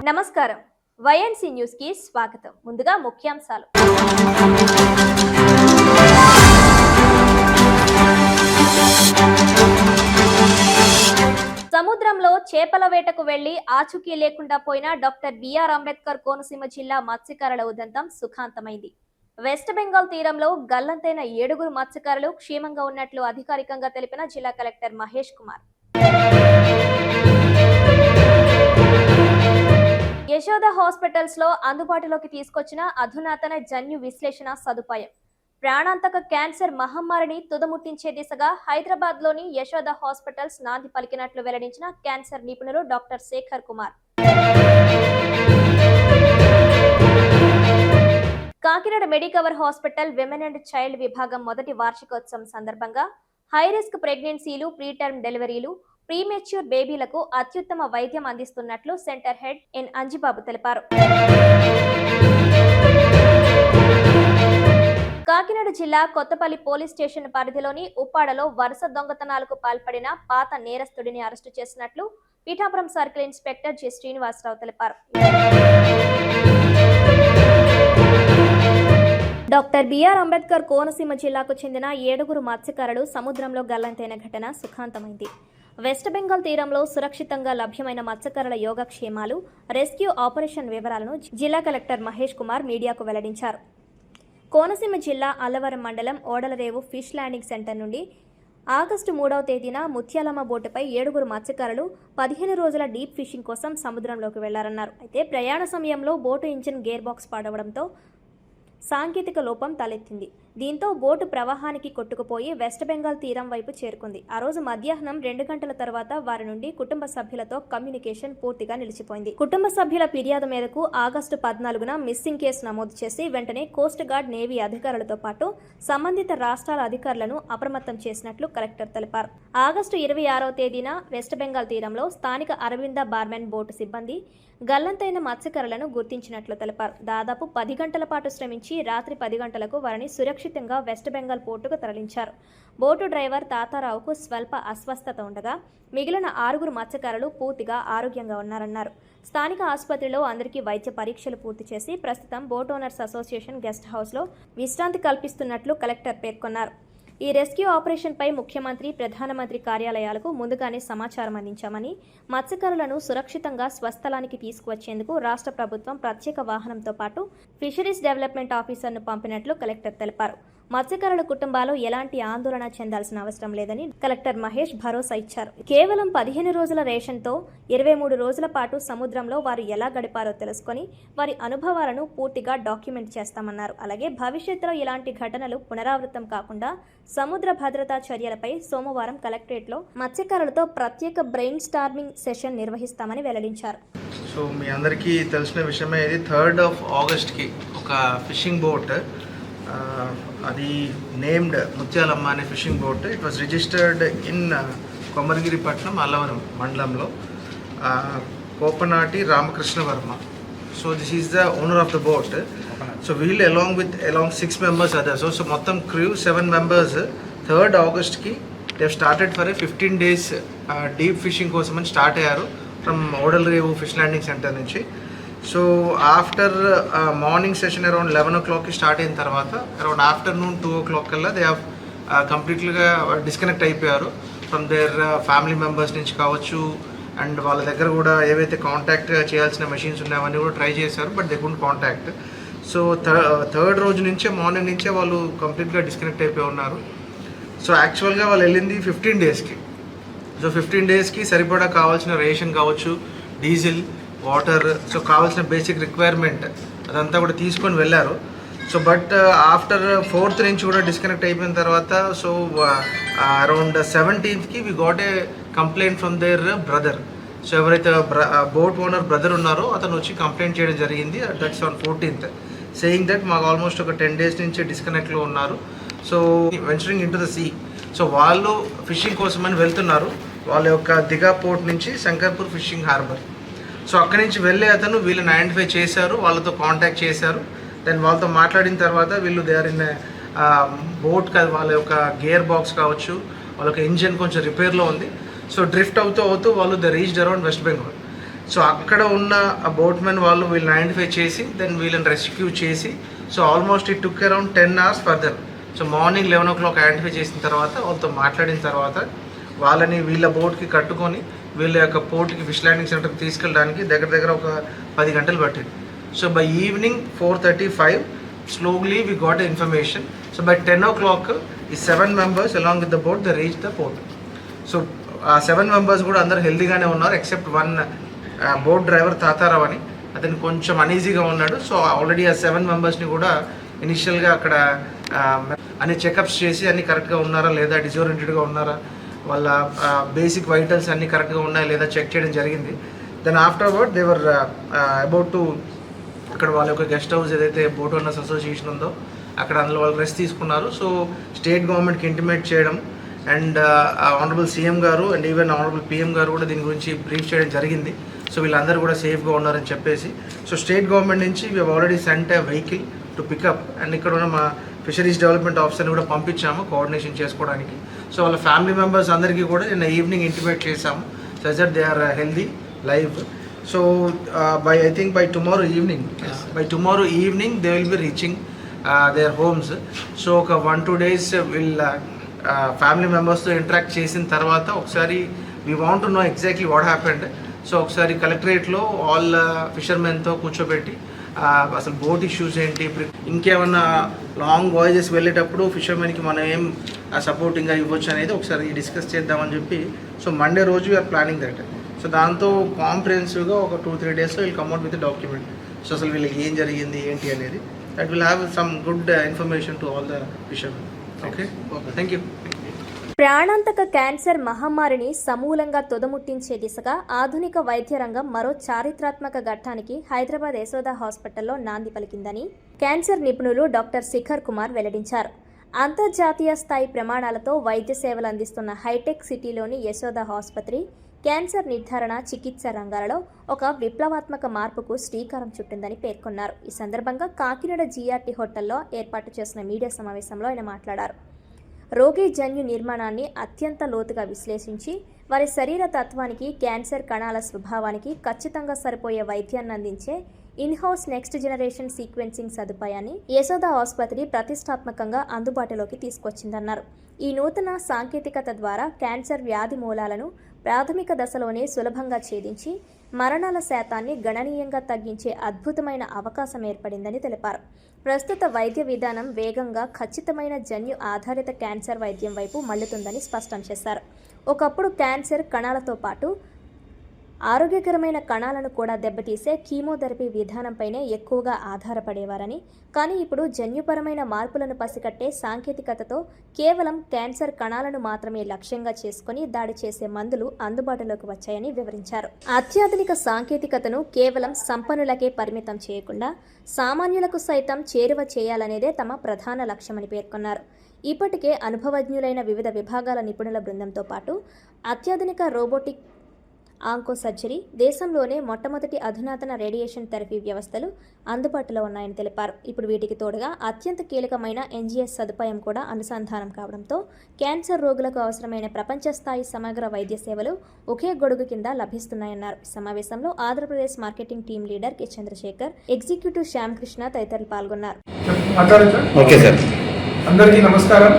నమస్కారం. YNC news కి స్వాగతం. ముందుగా ముఖ్యాంశాలు. సముద్రంలో చేపల వేటకు వెళ్లి ఆచూకీ లేకుండా పోయిన డాక్టర్ బిఆర్ అంబేద్కర్ కోనసీమ జిల్లా మత్స్యకారుల ఉదంతం సుఖాంతమైంది. వెస్ట్ బెంగాల్ తీరంలో గల్లంతైన 7 మత్స్యకారులు క్షేమంగా ఉన్నట్లు అధికారికంగా తెలిపిన జిల్లా కలెక్టర్ మహేష్ కుమార్. యశోద హాస్పిటల్స్ లో అందుబాటులోకి తీసుకొచ్చిన అధునాతన జన్యు విశ్లేషణ సదుపాయం ప్రాణాంతక క్యాన్సర్ మహమ్మారిని తుదముట్టించే దిశగా హైదరాబాద్ లోని యశోద హాస్పిటల్స్ నాంది పలికినట్లు వెల్లడించిన క్యాన్సర్ నిపుణులు doctor Shekhar Kumar. Kakinada Medicover hospital women and child విభాగం మొదటి వార్షికోత్సవం సందర్భంగా హై రిస్క్ ప్రెగ్నెన్సీలు, ప్రీటర్మ్ డెలివరీలు, ప్రీమెచ్యూర్ బేబీలకు అత్యుత్తమ వైద్యం అందిస్తున్నట్లు సెంటర్ హెడ్ ఎన్ అంజిబాబు తెలిపారు. కాకినాడ జిల్లా కొత్తపల్లి పోలీస్ స్టేషన్ పరిధిలోని ఉప్పాడలో వరుస దొంగతనాలకు పాల్పడిన పాత నేరస్తుడిని అరెస్టు చేసినట్లు Pithapuram circle inspector G Srinivasarao తెలిపారు. డాక్టర్ బిఆర్ అంబేద్కర్ కోనసీమ జిల్లాకు చెందిన 7 మత్స్యకారులు సముద్రంలో గల్లంతైన ఘటన సుఖాంతమైంది. వెస్ట్ బెంగాల్ తీరంలో సురక్షితంగా లభ్యమైన మత్స్యకారుల యోగక్షేమాలు, రెస్క్యూ ఆపరేషన్ వివరాలను జిల్లా కలెక్టర్ మహేష్ కుమార్ మీడియాకు వెల్లడించారు. కోనసీమ జిల్లా అల్లవరం మండలం ఓడలరేవు ఫిష్ ల్యాండింగ్ సెంటర్ నుండి ఆగస్టు 3వ తేదీన ముత్యాలమ్మ బోటుపై 7 మత్స్యకారులు 15 రోజుల డీప్ ఫిషింగ్ కోసం సముద్రంలోకి వెళ్లారన్నారు. అయితే ప్రయాణ సమయంలో బోటు ఇంజిన్ గేర్ బాక్స్ పాడవడంతో సాంకేతిక లోపం తలెత్తింది. దీంతో బోటు ప్రవాహానికి కొట్టుకుపోయి వెస్ట్ బెంగాల్ తీరం వైపు చేరుకుంది. ఆ రోజు మధ్యాహ్నం 2 గంటల తర్వాత వారి నుండి కుటుంబ సభ్యులతో కమ్యూనికేషన్ పూర్తిగా నిలిచిపోయింది. కుటుంబ సభ్యుల ఫిర్యాదు మేరకు ఆగస్టు 14న మిస్సింగ్ కేసు నమోదు చేసి వెంటనే కోస్ట్ గార్డ్, నేవీ అధికారులతో పాటు సంబంధిత రాష్ట్రాల అధికారులను అప్రమత్తం చేసినట్లు కలెక్టర్ తెలిపారు. ఆగస్టు 26వ తేదీన వెస్ట్ బెంగాల్ తీరంలో స్థానిక అరవింద బార్మెన్ బోటు సిబ్బంది గల్లంతైన మత్స్యకారులను గుర్తించినట్లు తెలిపారు. దాదాపు 10 గంటల పాటు శ్రమించి రాత్రి 10 గంటలకు వారిని సురక్షితంగా వెస్ట్ బెంగాల్ పోర్టుకు తరలించారు. బోటు డ్రైవర్ తాతారావుకు స్వల్ప అస్వస్థత ఉండగా మిగిలిన 6 మత్స్యకారులు పూర్తిగా ఆరోగ్యంగా ఉన్నారన్నారు. స్థానిక ఆసుపత్రిలో అందరికీ వైద్య పరీక్షలు పూర్తి చేసి ప్రస్తుతం బోట్ ఓనర్స్ అసోసియేషన్ గెస్ట్ హౌస్లో విశ్రాంతి కల్పిస్తున్నట్లు కలెక్టర్ పేర్కొన్నారు. ఈ రెస్క్యూ ఆపరేషన్పై ముఖ్యమంత్రి, ప్రధానమంత్రి కార్యాలయాలకు ముందుగానే సమాచారం అందించామని, మత్స్యకారులను సురక్షితంగా స్వస్థలానికి తీసుకువచ్చేందుకు రాష్ట్ర ప్రభుత్వం ప్రత్యేక వాహనంతో పాటు ఫిషరీస్ డెవలప్మెంట్ ఆఫీసర్ను పంపినట్లు కలెక్టర్ తెలిపారు. మత్స్యకారుల కుటుంబాలు ఎలాంటి ఆందోళన చెందాల్సిన అవసరం లేదని కలెక్టర్ మహేష్ భరోసా ఇచ్చారు. కేవలం 15 రోజుల రేషన్తో 23 రోజుల పాటు సముద్రంలో వారు ఎలా గడిపారో తెలుసుకొని వారి అనుభవాలను పూర్తిగా డాక్యుమెంట్ చేస్తామన్నారు. అలాగే భవిష్యత్తులో ఇలాంటి ఘటనలు పునరావృతం కాకుండా సముద్ర భద్రతా చర్యలపై సోమవారం కలెక్టరేట్లో మత్స్యకారులతో ప్రత్యేక బ్రెయిన్ స్టార్మింగ్ సెషన్ నిర్వహిస్తామని వెల్లడించారు. సో మీ అందరికీ తెలిసిన విషయమే, ఇది 3rd of Augustకి ఒక ఫిషింగ్ బోట్, అది నేమ్డ్ ముత్యాలమ్మ అనే fishing boat. It was registered in Komaragiripatnam, Allavaram మండలంలో, Kopanati Ramakrishna Varma. So this is the owner of the boat. So వీళ్ళు along 6 members others. సో మొత్తం క్రూ 7 members 3rd Augustకి they started for 15 days deep fishing కోసం అని start అయ్యారు from Odalarevu fish landing centre నుంచి. So after morning session around 11 o'clockకి start అయిన తర్వాత అరౌండ్ ఆఫ్టర్నూన్ 2 o'clock కల్లా దే హ్యావ్ కంప్లీట్గా డిస్కనెక్ట్ అయిపోయారు ఫ్రమ్ దేర్ ఫ్యామిలీ మెంబర్స్ నుంచి కావచ్చు. అండ్ వాళ్ళ దగ్గర కూడా ఏవైతే కాంటాక్ట్ చేయాల్సిన మెషిన్స్ ఉన్నాయో అవన్నీ కూడా ట్రై చేశారు, but they couldn't contact. So third రోజు నుంచే మార్నింగ్ నుంచే వాళ్ళు కంప్లీట్గా డిస్కనెక్ట్ అయిపోయి ఉన్నారు. సో యాక్చువల్గా వాళ్ళు వెళ్ళింది 15 daysకి. సో 15 daysకి సరిపడా కావాల్సిన రేషన్ కావచ్చు, డీజిల్, వాటర్, సో కావాల్సిన బేసిక్ రిక్వైర్మెంట్ అదంతా కూడా తీసుకొని వెళ్ళారు. సో బట్ ఆఫ్టర్ 4th నుంచి కూడా డిస్కనెక్ట్ అయిపోయిన తర్వాత, సో అరౌండ్ 17thకి we got a complaint from their brother. So ఎవరైతే బోట్ ఓనర్ బ్రదర్ ఉన్నారో అతను వచ్చి కంప్లైంట్ చేయడం జరిగింది. That's on 14th, saying that మాకు ఆల్మోస్ట్ ఒక 10 days నుంచి డిస్కనెక్ట్లో ఉన్నారు. So venturing into the sea. So వాళ్ళు ఫిషింగ్ కోసమని వెళ్తున్నారు. వాళ్ళ యొక్క దిగా పోర్ట్ నుంచి శంకర్పూర్ ఫిషింగ్ హార్బర్. సో అక్కడి నుంచి వెళ్ళే అతను వీళ్ళని ఐడెంటిఫై చేశారు, వాళ్ళతో కాంటాక్ట్ చేశారు. దెన్ వాళ్ళతో మాట్లాడిన తర్వాత వీళ్ళు దే ఆర్ ఇన్ బోట్, వాళ్ళ యొక్క గేర్ బాక్స్ కావచ్చు, వాళ్ళ యొక్క ఇంజిన్ కొంచెం రిపేర్లో ఉంది. సో డ్రిఫ్ట్ అవుతూ వాళ్ళు they reached around west Bengal. So అక్కడ ఉన్న ఆ బోట్మెన్ వాళ్ళు వీళ్ళని ఐడెంటిఫై చేసి దెన్ వీళ్ళని రెస్క్యూ చేసి so almost it took around 10 hours further. So morning 11 o'clock identify చేసిన తర్వాత వాళ్ళతో మాట్లాడిన తర్వాత వాళ్ళని వీళ్ళ బోట్కి కట్టుకొని వీళ్ళ యొక్క పోర్ట్కి ఫిష్ ల్యాండింగ్ సెంటర్కి తీసుకెళ్ళడానికి దగ్గర ఒక 10 గంటలు పట్టింది. So by evening 4:35 slowly we got the information. So by 10 o'clock ఈ 7 members along with the boat they reached the port. So ఆ 7 members కూడా అందరూ హెల్దీగానే ఉన్నారు except one boat driver Tatarao అని, అతను కొంచెం అనీజీగా ఉన్నాడు. సో ఆల్రెడీ ఆ 7 మెంబర్స్ని కూడా ఇనిషియల్గా అక్కడ అన్ని చెకప్స్ చేసి అన్ని కరెక్ట్గా ఉన్నారా లేదా, డిజోరియంటెడ్గా ఉన్నారా, వాళ్ళ బేసిక్ వైటల్స్ అన్నీ కరెక్ట్గా ఉన్నాయా లేదా చెక్ చేయడం జరిగింది. Then afterward they were about to అక్కడ వాళ్ళ యొక్క గెస్ట్ హౌస్ ఏదైతే బోట్ ఓనర్స్ అసోసియేషన్ ఉందో అక్కడ అందులో వాళ్ళు రెస్ట్ తీసుకున్నారు. సో స్టేట్ గవర్నమెంట్కి ఇంటిమేట్ చేయడం అండ్ ఆనరబుల్ సీఎం గారు అండ్ ఈవెన్ ఆనరబుల్ పిఎం గారు కూడా దీని గురించి బ్రీఫ్ చేయడం జరిగింది. సో వీళ్ళందరూ కూడా సేఫ్గా ఉన్నారని చెప్పేసి సో స్టేట్ గవర్నమెంట్ నుంచి we already sent a vehicle to pick up and ఇక్కడ ఉన్న మా ఫిషరీస్ డెవలప్మెంట్ ఆఫీసర్ని కూడా పంపించాము కోఆర్డినేషన్ చేసుకోవడానికి. సో వాళ్ళ ఫ్యామిలీ మెంబర్స్ అందరికీ కూడా నిన్న ఈవినింగ్ ఇంటిమేట్ చేశాము so that they are healthy live. So I think by tomorrow evening they will be reaching their homes. So ఒక 1-2 days వీళ్ళ ఫ్యామిలీ మెంబర్స్తో ఇంటరాక్ట్ చేసిన తర్వాత ఒకసారి we want to know exactly what happened. So ఒకసారి కలెక్టరేట్లో all ఫిషర్మెన్తో కూర్చోబెట్టి అసలు బోట్ ఇష్యూస్ ఏంటి, ఇంకేమన్నా లాంగ్ వాయేజెస్ వెళ్ళేటప్పుడు ఫిషర్మెన్కి మనం ఏం సపోర్టింగ్గా ఇవ్వచ్చు అనేది ఒకసారి డిస్కస్ చేద్దామని చెప్పి సో మండే రోజు వీఆర్ ప్లానింగ్ దట్. సో దాంతో కాంప్రిహెన్సివ్గా ఒక 2-3 daysలో వీళ్ళు కమ్అట్ విత్ డాక్యుమెంట్. సో అసలు వీళ్ళకి ఏం జరిగింది ఏంటి అనేది that will have some good information to all the fishermen. Okay, thank you. ప్రాణాంతక క్యాన్సర్ మహమ్మారిని సమూలంగా తుదముట్టించే దిశగా ఆధునిక వైద్య రంగం మరో చారిత్రాత్మక ఘట్టానికి హైదరాబాద్ యశోద హాస్పిటల్లో నాంది పలికిందని క్యాన్సర్ నిపుణులు డాక్టర్ శిఖర్ కుమార్ వెల్లడించారు. అంతర్జాతీయ స్థాయి ప్రమాణాలతో వైద్య సేవలు అందిస్తున్న హైటెక్ సిటీలోని యశోద ఆసుపత్రి క్యాన్సర్ నిర్ధారణ చికిత్స రంగాలలో ఒక విప్లవాత్మక మార్పుకు శ్రీకారం చుట్టిందని పేర్కొన్నారు. ఈ సందర్భంగా కాకినాడ జీఆర్టీ హోటల్లో ఏర్పాటు చేసిన మీడియా సమావేశంలో ఆయన మాట్లాడారు. రోగి జన్యు నిర్మాణాన్ని అత్యంత లోతుగా విశ్లేషించి వారి శరీర తత్వానికి, క్యాన్సర్ కణాల స్వభావానికి ఖచ్చితంగా సరిపోయే వైద్యాన్ని అందించే ఇన్హౌస్ నెక్స్ట్ జనరేషన్ సీక్వెన్సింగ్ సదుపాయాన్ని యశోద ఆసుపత్రి ప్రతిష్టాత్మకంగా అందుబాటులోకి తీసుకొచ్చిందన్నారు. ఈ నూతన సాంకేతికత ద్వారా క్యాన్సర్ వ్యాధి మూలాలను ప్రాథమిక దశలోనే సులభంగా ఛేదించి మరణాల శాతాన్ని గణనీయంగా తగ్గించే అద్భుతమైన అవకాశం ఏర్పడిందని తెలిపారు. ప్రస్తుత వైద్య విధానం వేగంగా ఖచ్చితమైన జన్యు ఆధారిత క్యాన్సర్ వైద్యం వైపు మళ్లుతుందని స్పష్టం చేశారు. ఒకప్పుడు క్యాన్సర్ కణాలతో పాటు ఆరోగ్యకరమైన కణాలను కూడా దెబ్బతీసే కీమోథెరపీ విధానంపైనే ఎక్కువగా ఆధారపడేవారని, కానీ ఇప్పుడు జన్యుపరమైన మార్పులను పసిగట్టే సాంకేతికతతో కేవలం క్యాన్సర్ కణాలను మాత్రమే లక్ష్యంగా చేసుకుని దాడి చేసే మందులు అందుబాటులోకి వచ్చాయని వివరించారు. అత్యాధునిక సాంకేతికతను కేవలం సంపన్నులకే పరిమితం చేయకుండా సామాన్యులకు సైతం చేరువ చేయాలనేదే తమ ప్రధాన లక్ష్యమని పేర్కొన్నారు. ఇప్పటికే అనుభవజ్ఞులైన వివిధ విభాగాల నిపుణుల బృందంతో పాటు అత్యాధునిక రోబోటిక్ ఆంకో సర్జరీ, దేశంలోనే మొట్టమొదటి అధునాతన రేడియేషన్ థెరపీ వ్యవస్థలు అందుబాటులో ఉన్నాయని తెలిపారు. ఇప్పుడు వీటికి తోడుగా అత్యంత కీలకమైన NGS సదుపాయం కూడా అనుసంధానం కావడంతో క్యాన్సర్ రోగులకు అవసరమైన ప్రపంచ స్థాయి సమగ్ర వైద్య సేవలు ఒకే గొడుగు కింద లభిస్తున్నాయన్నారు. సమావేశంలో Andhra Pradesh marketing team leader K Chandrashekar, executive Shyam Krishna తదితరులు పాల్గొన్నారు. ఓకే సార్, అందరికీ నమస్కారం.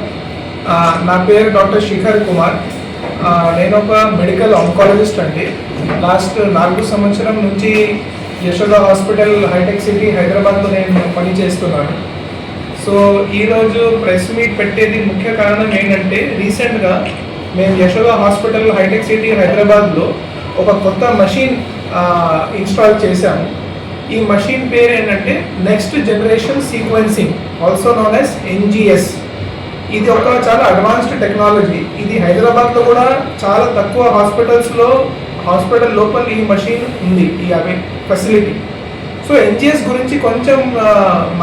నా పేరు డాక్టర్ శిఖర్ కుమార్. నేను ఒక మెడికల్ ఆంకాలజిస్ట్ అండి. లాస్ట్ 4 సంవత్సరం నుంచి యశోద హాస్పిటల్ హైటెక్ సిటీ హైదరాబాద్లో నేను పని చేస్తున్నాను. సో ఈరోజు ప్రెస్ మీట్ పెట్టేది ముఖ్య కారణం ఏంటంటే, రీసెంట్గా మేము యశోద హాస్పిటల్ హైటెక్ సిటీ హైదరాబాద్లో ఒక కొత్త మషిన్ ఇన్స్టాల్ చేశాము. ఈ మషిన్ పేరు ఏంటంటే next generation sequencing, also known as NGS. ఇది ఒక చాలా అడ్వాన్స్డ్ టెక్నాలజీ. ఇది హైదరాబాద్లో కూడా చాలా తక్కువ హాస్పిటల్ లోపల ఈ మషిన్ ఉంది, ఈ ఫెసిలిటీ. సో NGS గురించి కొంచెం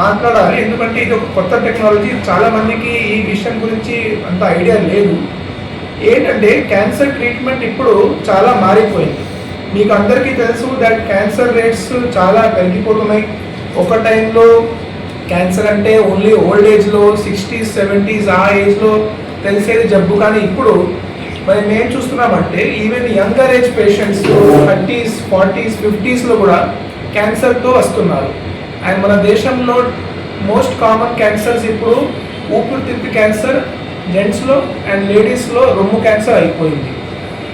మాట్లాడాలి, ఎందుకంటే ఇది ఒక కొత్త టెక్నాలజీ. చాలామందికి ఈ విషయం గురించి అంత ఐడియా లేదు. ఏంటంటే క్యాన్సర్ ట్రీట్మెంట్ ఇప్పుడు చాలా మారిపోయింది. మీకు అందరికీ తెలుసు దట్ క్యాన్సర్ రేట్స్ చాలా పెరిగిపోతున్నాయి. ఒక టైంలో క్యాన్సర్ అంటే ఓన్లీ ఓల్డ్ ఏజ్లో 60s, 70s ఆ ఏజ్లో తెలిసేది జబ్బు, కానీ ఇప్పుడు మరి మేము చూస్తున్నామంటే even younger age patients 30s, 40s, 50sలో కూడా క్యాన్సర్తో వస్తున్నారు. అండ్ మన దేశంలో మోస్ట్ కామన్ క్యాన్సర్స్ ఇప్పుడు ఊపిరితిత్తు క్యాన్సర్ జెంట్స్లో అండ్ లేడీస్లో రొమ్ము క్యాన్సర్ అయిపోయింది.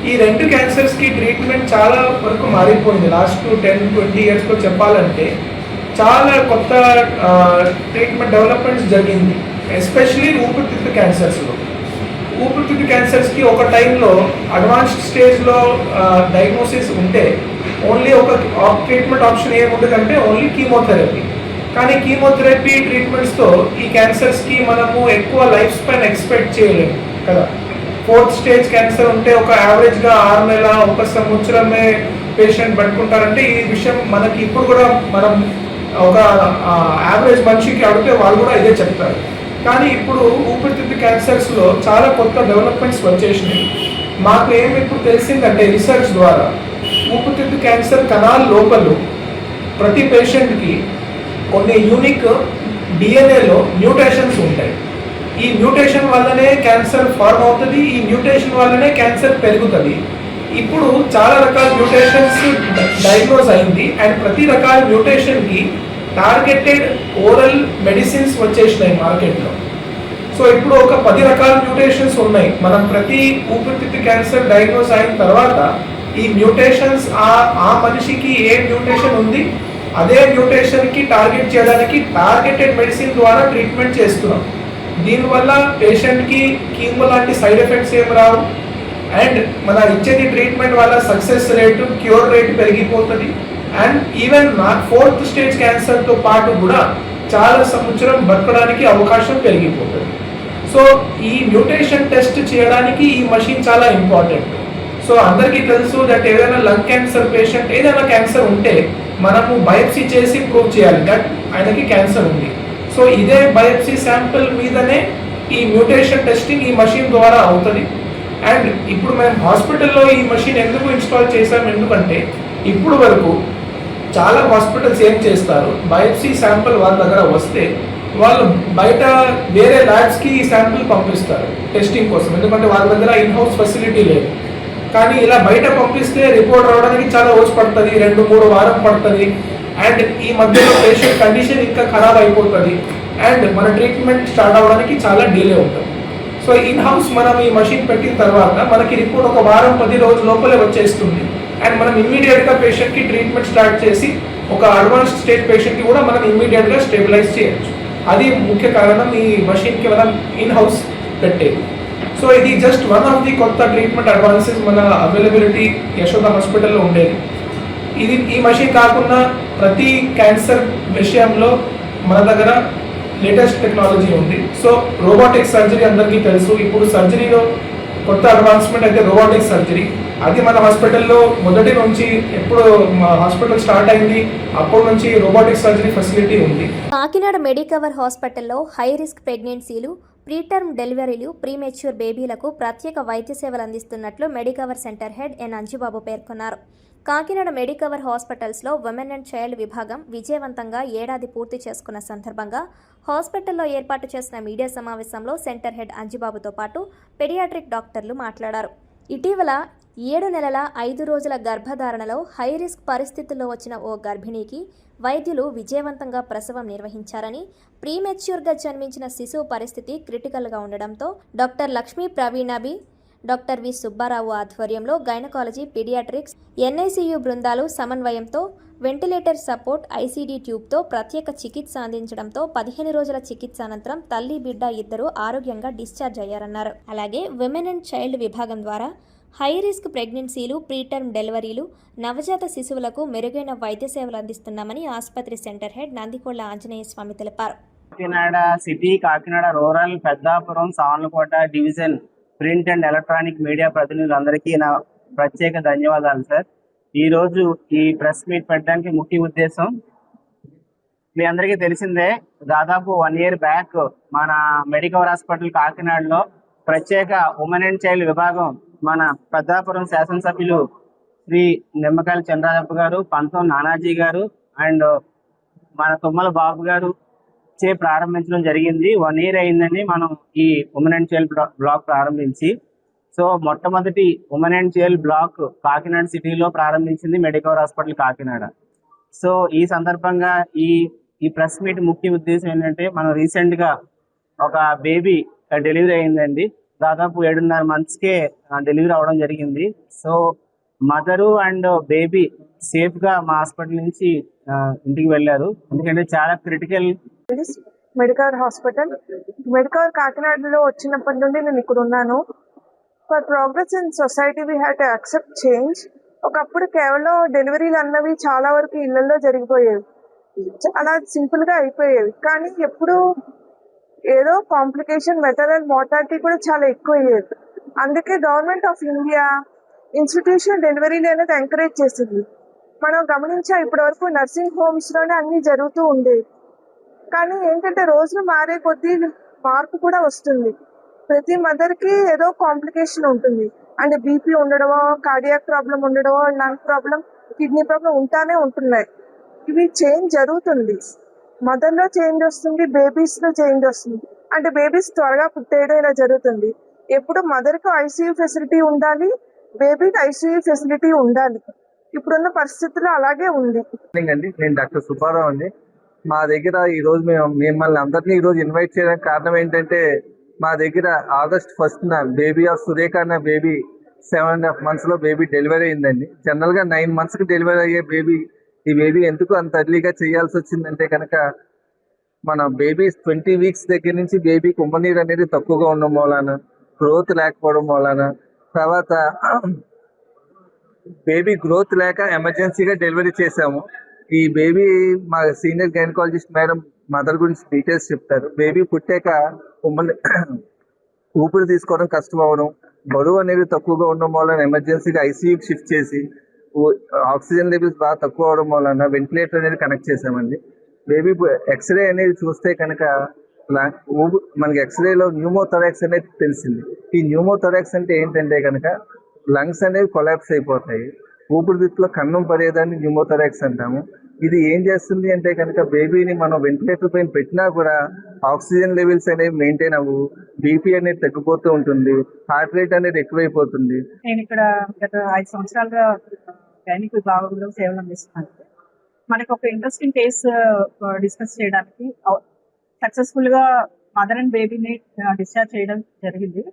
ఈ రెండు క్యాన్సర్స్కి ట్రీట్మెంట్ చాలా వరకు మారిపోయింది. లాస్ట్ 10-20 ఇయర్స్లో చెప్పాలంటే చాలా కొత్త ట్రీట్మెంట్ డెవలప్మెంట్స్ జరిగింది, ఎస్పెషలీ ఊపిరితిత్తు క్యాన్సర్స్లో. ఊపిరితిత్తు క్యాన్సర్స్కి ఒక టైంలో అడ్వాన్స్డ్ స్టేజ్లో డయాగ్నోసిస్ ఉంటే ఓన్లీ ఒక ట్రీట్మెంట్ ఆప్షన్ ఏముంటుందంటే ఓన్లీ కీమోథెరపీ. కానీ కీమోథెరపీ ట్రీట్మెంట్స్తో ఈ క్యాన్సర్స్కి మనము ఎక్కువ లైఫ్ స్పాన్ ఎక్స్పెక్ట్ చేయలేము కదా. 4th స్టేజ్ క్యాన్సర్ ఉంటే ఒక యావరేజ్గా 6 నెలల 1 సంవత్సరమే పేషెంట్ పట్టుకుంటారంటే ఈ విషయం మనకి ఇప్పుడు కూడా మనం ఒక యావరేజ్ మనిషికి అడిగితే వాళ్ళు కూడా ఇదే చెప్తారు. కానీ ఇప్పుడు ఊపిరితిత్తు క్యాన్సర్స్లో చాలా కొత్త డెవలప్మెంట్స్ వచ్చేసినాయి. మాకు ఏమి ఇప్పుడు తెలిసిందంటే రీసెర్చ్ ద్వారా ఊపిరితిత్తు క్యాన్సర్ కణాల లోపల ప్రతి పేషెంట్కి కొన్ని యూనిక్ డిఎన్ఏలో మ్యూటేషన్స్ ఉంటాయి. ఈ మ్యూటేషన్ వల్లనే క్యాన్సర్ ఫార్మ్ అవుతుంది, ఈ మ్యూటేషన్ వల్లనే క్యాన్సర్ పెరుగుతుంది. ఇప్పుడు చాలా రకాల మ్యూటేషన్స్ డయాగ్నోజ్ అయింది అండ్ ప్రతి రకాల మ్యూటేషన్కి టార్గెటెడ్ ఓరల్ మెడిసిన్స్ వచ్చేసినాయి మార్కెట్లో. సో ఇప్పుడు ఒక 10 రకాల మ్యూటేషన్స్ ఉన్నాయి. మనం ప్రతి ఊపిరితిత్తు క్యాన్సర్ డయాగ్నోజ్ అయిన తర్వాత ఈ మ్యూటేషన్స్ ఆ మనిషికి ఏ మ్యూటేషన్ ఉంది అదే మ్యూటేషన్కి టార్గెట్ చేయడానికి టార్గెటెడ్ మెడిసిన్ ద్వారా ట్రీట్మెంట్ చేస్తున్నాం. దీనివల్ల పేషెంట్కి కీమో లాంటి సైడ్ ఎఫెక్ట్స్ ఏమి రావు అండ్ మన ఇచ్చేది ట్రీట్మెంట్ వల్ల సక్సెస్ రేటు, క్యూర్ రేటు పెరిగిపోతుంది. అండ్ ఈవెన్ 4th స్టేజ్ క్యాన్సర్తో పాటు కూడా చాలా సంవత్సరం బతకడానికి అవకాశం పెరిగిపోతుంది. సో ఈ మ్యూటేషన్ టెస్ట్ చేయడానికి ఈ మషిన్ చాలా ఇంపార్టెంట్. సో అందరికీ తెలుసు దట్ ఏదైనా లంగ్ క్యాన్సర్ పేషెంట్ ఏదైనా క్యాన్సర్ ఉంటే మనము బయోప్సీ చేసి ప్రూవ్ చేయాలి దట్ ఆయనకి క్యాన్సర్ ఉంది. సో ఇదే బయోప్సీ శాంపిల్ మీదనే ఈ మ్యూటేషన్ టెస్టింగ్ ఈ మషిన్ ద్వారా అవుతుంది. అండ్ ఇప్పుడు మేము హాస్పిటల్లో ఈ మషిన్ ఎందుకు ఇన్స్టాల్ చేసాం ఎందుకంటే ఇప్పుడు వరకు చాలా హాస్పిటల్స్ ఏం చేస్తారు, బయోప్సీ శాంపిల్ వాళ్ళ దగ్గర వస్తే వాళ్ళు బయట వేరే ల్యాబ్స్కి ఈ శాంపిల్ పంపిస్తారు టెస్టింగ్ కోసం, ఎందుకంటే వాళ్ళ దగ్గర ఇన్హౌస్ ఫెసిలిటీ లేదు. కానీ ఇలా బయట పంపిస్తే రిపోర్ట్ రావడానికి చాలా రోజు పడుతుంది, 2-3 వారం పడుతుంది. అండ్ ఈ మధ్యలో పేషెంట్ కండిషన్ ఇంకా ఖరాబ్ అయిపోతుంది అండ్ మన ట్రీట్మెంట్ స్టార్ట్ అవ్వడానికి చాలా డిలే ఉంటుంది. సో ఇన్ హౌస్ మనం ఈ మషిన్ పెట్టిన తర్వాత మనకి రిపోర్ట్ ఒక వారం 10 రోజుల లోపలే వచ్చేస్తుంది అండ్ మనం ఇమ్మీడియట్గా పేషెంట్కి ట్రీట్మెంట్ స్టార్ట్ చేసి ఒక అడ్వాన్స్డ్ స్టేజ్ పేషెంట్కి కూడా మనం ఇమ్మీడియట్గా స్టెబిలైజ్ చేయొచ్చు. అది ముఖ్య కారణం ఈ మషిన్కి మనం ఇన్ హౌస్ పెట్టేది. సో ఇది జస్ట్ వన్ ఆఫ్ ది కొత్త ట్రీట్మెంట్ అడ్వాన్సెస్ మన అవైలబిలిటీ యశోద హాస్పిటల్లో ఉండేది. ఈ మషిన్ కాకుండా ప్రతి క్యాన్సర్ విషయంలో మన దగ్గర లేటెస్ట్ టెక్నాలజీ ఉంది. సో రోబోటిక్ సర్జరీ అందరికీ తెలుసు. ఇప్పుడు సర్జరీలో కొత్త అడ్వాన్స్మెంట్ అయితే రోబోటిక్ సర్జరీ. అది మన హాస్పిటల్లో మొదటి నుంచి ఎప్పుడు హాస్పిటల్ స్టార్ట్ అయింది అప్పటి నుంచి రోబోటిక్ సర్జరీ ఫెసిలిటీ ఉంది. కాకినాడ మెడికవర్ హాస్పిటల్లో హై రిస్క్ ప్రెగ్నెన్సీలు, ప్రీటర్మ్ డెలివరీలు, ప్రీమెచ్యూర్ బేబీలకు ప్రత్యేక వైద్య సేవలు అందిస్తున్నట్లు మెడికవర్ సెంటర్ హెడ్ ఎన్ అంజుబాబు పేర్కొన్నారు. కాకినాడ మెడికవర్ హాస్పిటల్స్లో ఉమెన్ అండ్ చైల్డ్ విభాగం విజయవంతంగా ఏడాది పూర్తి చేసుకున్న సందర్భంగా హాస్పిటల్లో ఏర్పాటు చేసిన మీడియా సమావేశంలో సెంటర్ హెడ్ అంజుబాబుతో పాటు పెడియాట్రిక్ డాక్టర్లు మాట్లాడారు. ఇటీవల 7 నెలల 5 రోజుల గర్భధారణలో హై రిస్క్ పరిస్థితుల్లో వచ్చిన ఓ గర్భిణీకి వైద్యులు విజయవంతంగా ప్రసవం నిర్వహించారని, ప్రీమెచ్యూర్గా జన్మించిన శిశువు పరిస్థితి క్రిటికల్గా ఉండడంతో doctor Lakshmi Praveenabi, doctor V Subbarao ఆధ్వర్యంలో గైనకాలజీ, పీడియాట్రిక్స్, ఎన్ఐసియు బృందాలు సమన్వయంతో వెంటిలేటర్ సపోర్ట్, ఐసీడీ ట్యూబ్తో ప్రత్యేక చికిత్స అందించడంతో 15 రోజుల చికిత్స అనంతరం తల్లి, బిడ్డ ఇద్దరూ ఆరోగ్యంగా డిశ్చార్జ్ అయ్యారన్నారు. అలాగే విమెన్ అండ్ చైల్డ్ విభాగం ద్వారా హై రిస్క్ ప్రెగ్నెన్సీలు, ప్రీటర్మ్ డెలివరీలు, నవజాత శిశువులకు మెరుగైన వైద్య సేవలు అందిస్తున్నామని ఆసుపత్రి సెంటర్ హెడ్ నందికొండ ఆంజనేయ స్వామి తెలిపారు. Kakinada city, Kakinada rural, Peddapuram, Samarlakota division print and electronic media ప్రతినిధులందరికీ నా ప్రత్యేక ధన్యవాదాలు సార్. ఈరోజు ఈ ప్రెస్ మీట్ పెట్టడానికి ముఖ్య ఉద్దేశం, మీ అందరికీ తెలిసిందే, దాదాపు 1 year బ్యాక్ మన మెడికవర్ హాస్పిటల్ కాకినాడలో ప్రత్యేక ఉమెన్ అండ్ చైల్డ్ విభాగం మన పెద్దాపురం శాసనసభ్యులు శ్రీ నిమ్మకాయల చంద్రరాజప్ప గారు, పంతం నానాజీ గారు అండ్ మన తుమ్మల బాబు గారు చే ప్రారంభించడం జరిగింది. 1 year అయిందని మనం ఈ ఉమెన్ అండ్ చైల్డ్ బ్లాక్ ప్రారంభించి. సో మొట్టమొదటి women and child block Kakinada సిటీలో ప్రారంభించింది మెడికవర్ హాస్పిటల్ కాకినాడ. సో ఈ సందర్భంగా ఈ ప్రెస్ మీట్ ముఖ్య ఉద్దేశం ఏంటంటే, మనం రీసెంట్ గా ఒక బేబీ డెలివరీ అయిందండి. దాదాపు 7.5 monthsకే డెలివరీ అవడం జరిగింది. So mother and baby safe గా మా హాస్పిటల్ నుంచి ఇంటికి వెళ్ళారు. ఎందుకంటే చాలా క్రిటికల్. మెడికవర్ హాస్పిటల్, మెడికవర్ కాకినాడలో వచ్చినప్పటి నుండి నేను ఇక్కడ ఉన్నాను. For progress in society we have to accept change. ఒకప్పుడు కేవలం డెలివరీలు అన్నవి చాలా వరకు ఇళ్లలో జరిగిపోయేవి, చాలా సింపుల్ గా అయిపోయేవి. కానీ ఎప్పుడు ఏదో కాంప్లికేషన్, మెటర్నల్ మోర్టాలిటీ కూడా చాలా ఎక్కువ అయ్యేది. అందుకే గవర్నమెంట్ ఆఫ్ ఇండియా ఇన్స్టిట్యూషన్ డెలివరీలు అనేది ఎంకరేజ్ చేసింది. మనం గమనించా ఇప్పటి వరకు నర్సింగ్ హోమ్స్ లోనే అన్ని జరుగుతూ ఉండేవి. కానీ ఏంటంటే రోజులు మారే కొద్దీ మార్పు కూడా వస్తుంది. ప్రతి మదర్ కి ఏదో కాంప్లికేషన్ ఉంటుంది. అంటే బీపీ ఉండడమో, కార్డియాక్ ప్రాబ్లం ఉండడమో, లంగ్ ప్రాబ్లం, కిడ్నీ ప్రాబ్లం ఉంటానే ఉంటున్నాయి. ఇవి చేంజ్ జరుగుతుంది. మదర్ లో చేంజ్ వస్తుంది, బేబీస్ లో చేంజ్ వస్తుంది. అంటే బేబీస్ త్వరగా పుట్టేయడం ఇలా జరుగుతుంది. ఎప్పుడు మదర్ కు ఐసీయూ ఫెసిలిటీ ఉండాలి, బేబీకి ఐసీయూ ఫెసిలిటీ ఉండాలి. ఇప్పుడున్న పరిస్థితుల్లో అలాగే ఉంది. అండి, నేను డాక్టర్ సుబ్బారావు అండి. మా దగ్గర ఈరోజు మిమ్మల్ని అందరినీ ఈరోజు ఇన్వైట్ చేయడానికి కారణం ఏంటంటే, మా దగ్గర August 1st baby of Surekha అన్న బేబీ 7.5 months బేబీ డెలివరీ అయిందండి. జనరల్గా 9 monthsకి డెలివరీ అయ్యే ఈ బేబీ ఎందుకు అంత ఎర్లీగా చేయాల్సి వచ్చిందంటే కనుక, మన బేబీ 20 weeks దగ్గర నుంచి బేబీకి ఉమ్మనీరు అనేది తక్కువగా ఉండడం వలన, గ్రోత్ లేకపోవడం వలన, తర్వాత బేబీ గ్రోత్ లేక ఎమర్జెన్సీగా డెలివరీ చేసాము. ఈ బేబీ మా సీనియర్ గైనకాలజిస్ట్ మేడం మదర్ గురించి డీటెయిల్స్ చెప్తారు. బేబీ పుట్టాక ఊపిరి తీసుకోవడం కష్టం అవడం, బరువు అనేది తక్కువగా ఉండడం వలన ఎమర్జెన్సీగా ఐసీయూకి షిఫ్ట్ చేసి ఆక్సిజన్ లెవెల్స్ బాగా తక్కువ అవడం వలన వెంటిలేటర్ అనేది కనెక్ట్ చేసామండి. బేబీ ఎక్స్రే అనేది చూస్తే కనుక మనకి ఎక్స్రేలో న్యూమోథొరాక్స్ అనేది తెలిసింది. ఈ న్యూమోథొరాక్స్ అంటే ఏంటంటే కనుక, లంగ్స్ అనేవి కొలాప్స్ అయిపోతాయి, ఊపిరితిత్తులో కన్నం పడేదాన్ని న్యూమోథొరాక్స్ అంటాము. ఇది ఏం చేస్తుంది అంటే కనుక, బేబీని మనం వెంటిలేటర్ పైన పెట్టినా కూడా ఆక్సిజన్ లెవెల్స్ అనేవి మెయింటైన్ అవ్వవు, బీపీ అనేది తగ్గిపోతూ ఉంటుంది, హార్ట్ రేట్ అనేది ఎక్కువైపోతుంది. నేను ఇక్కడ గత 5 సంవత్సరాలుగా గైనిక్ విభాగంలో సేవలు అందిస్తున్నాను. మనకు ఒక ఇంట్రెస్టింగ్ కేసు డిస్కస్ చేయడానికి, సక్సెస్ఫుల్ గా మదర్ అండ్ బేబీని డిశ్చార్జ్ చేయడం జరిగింది.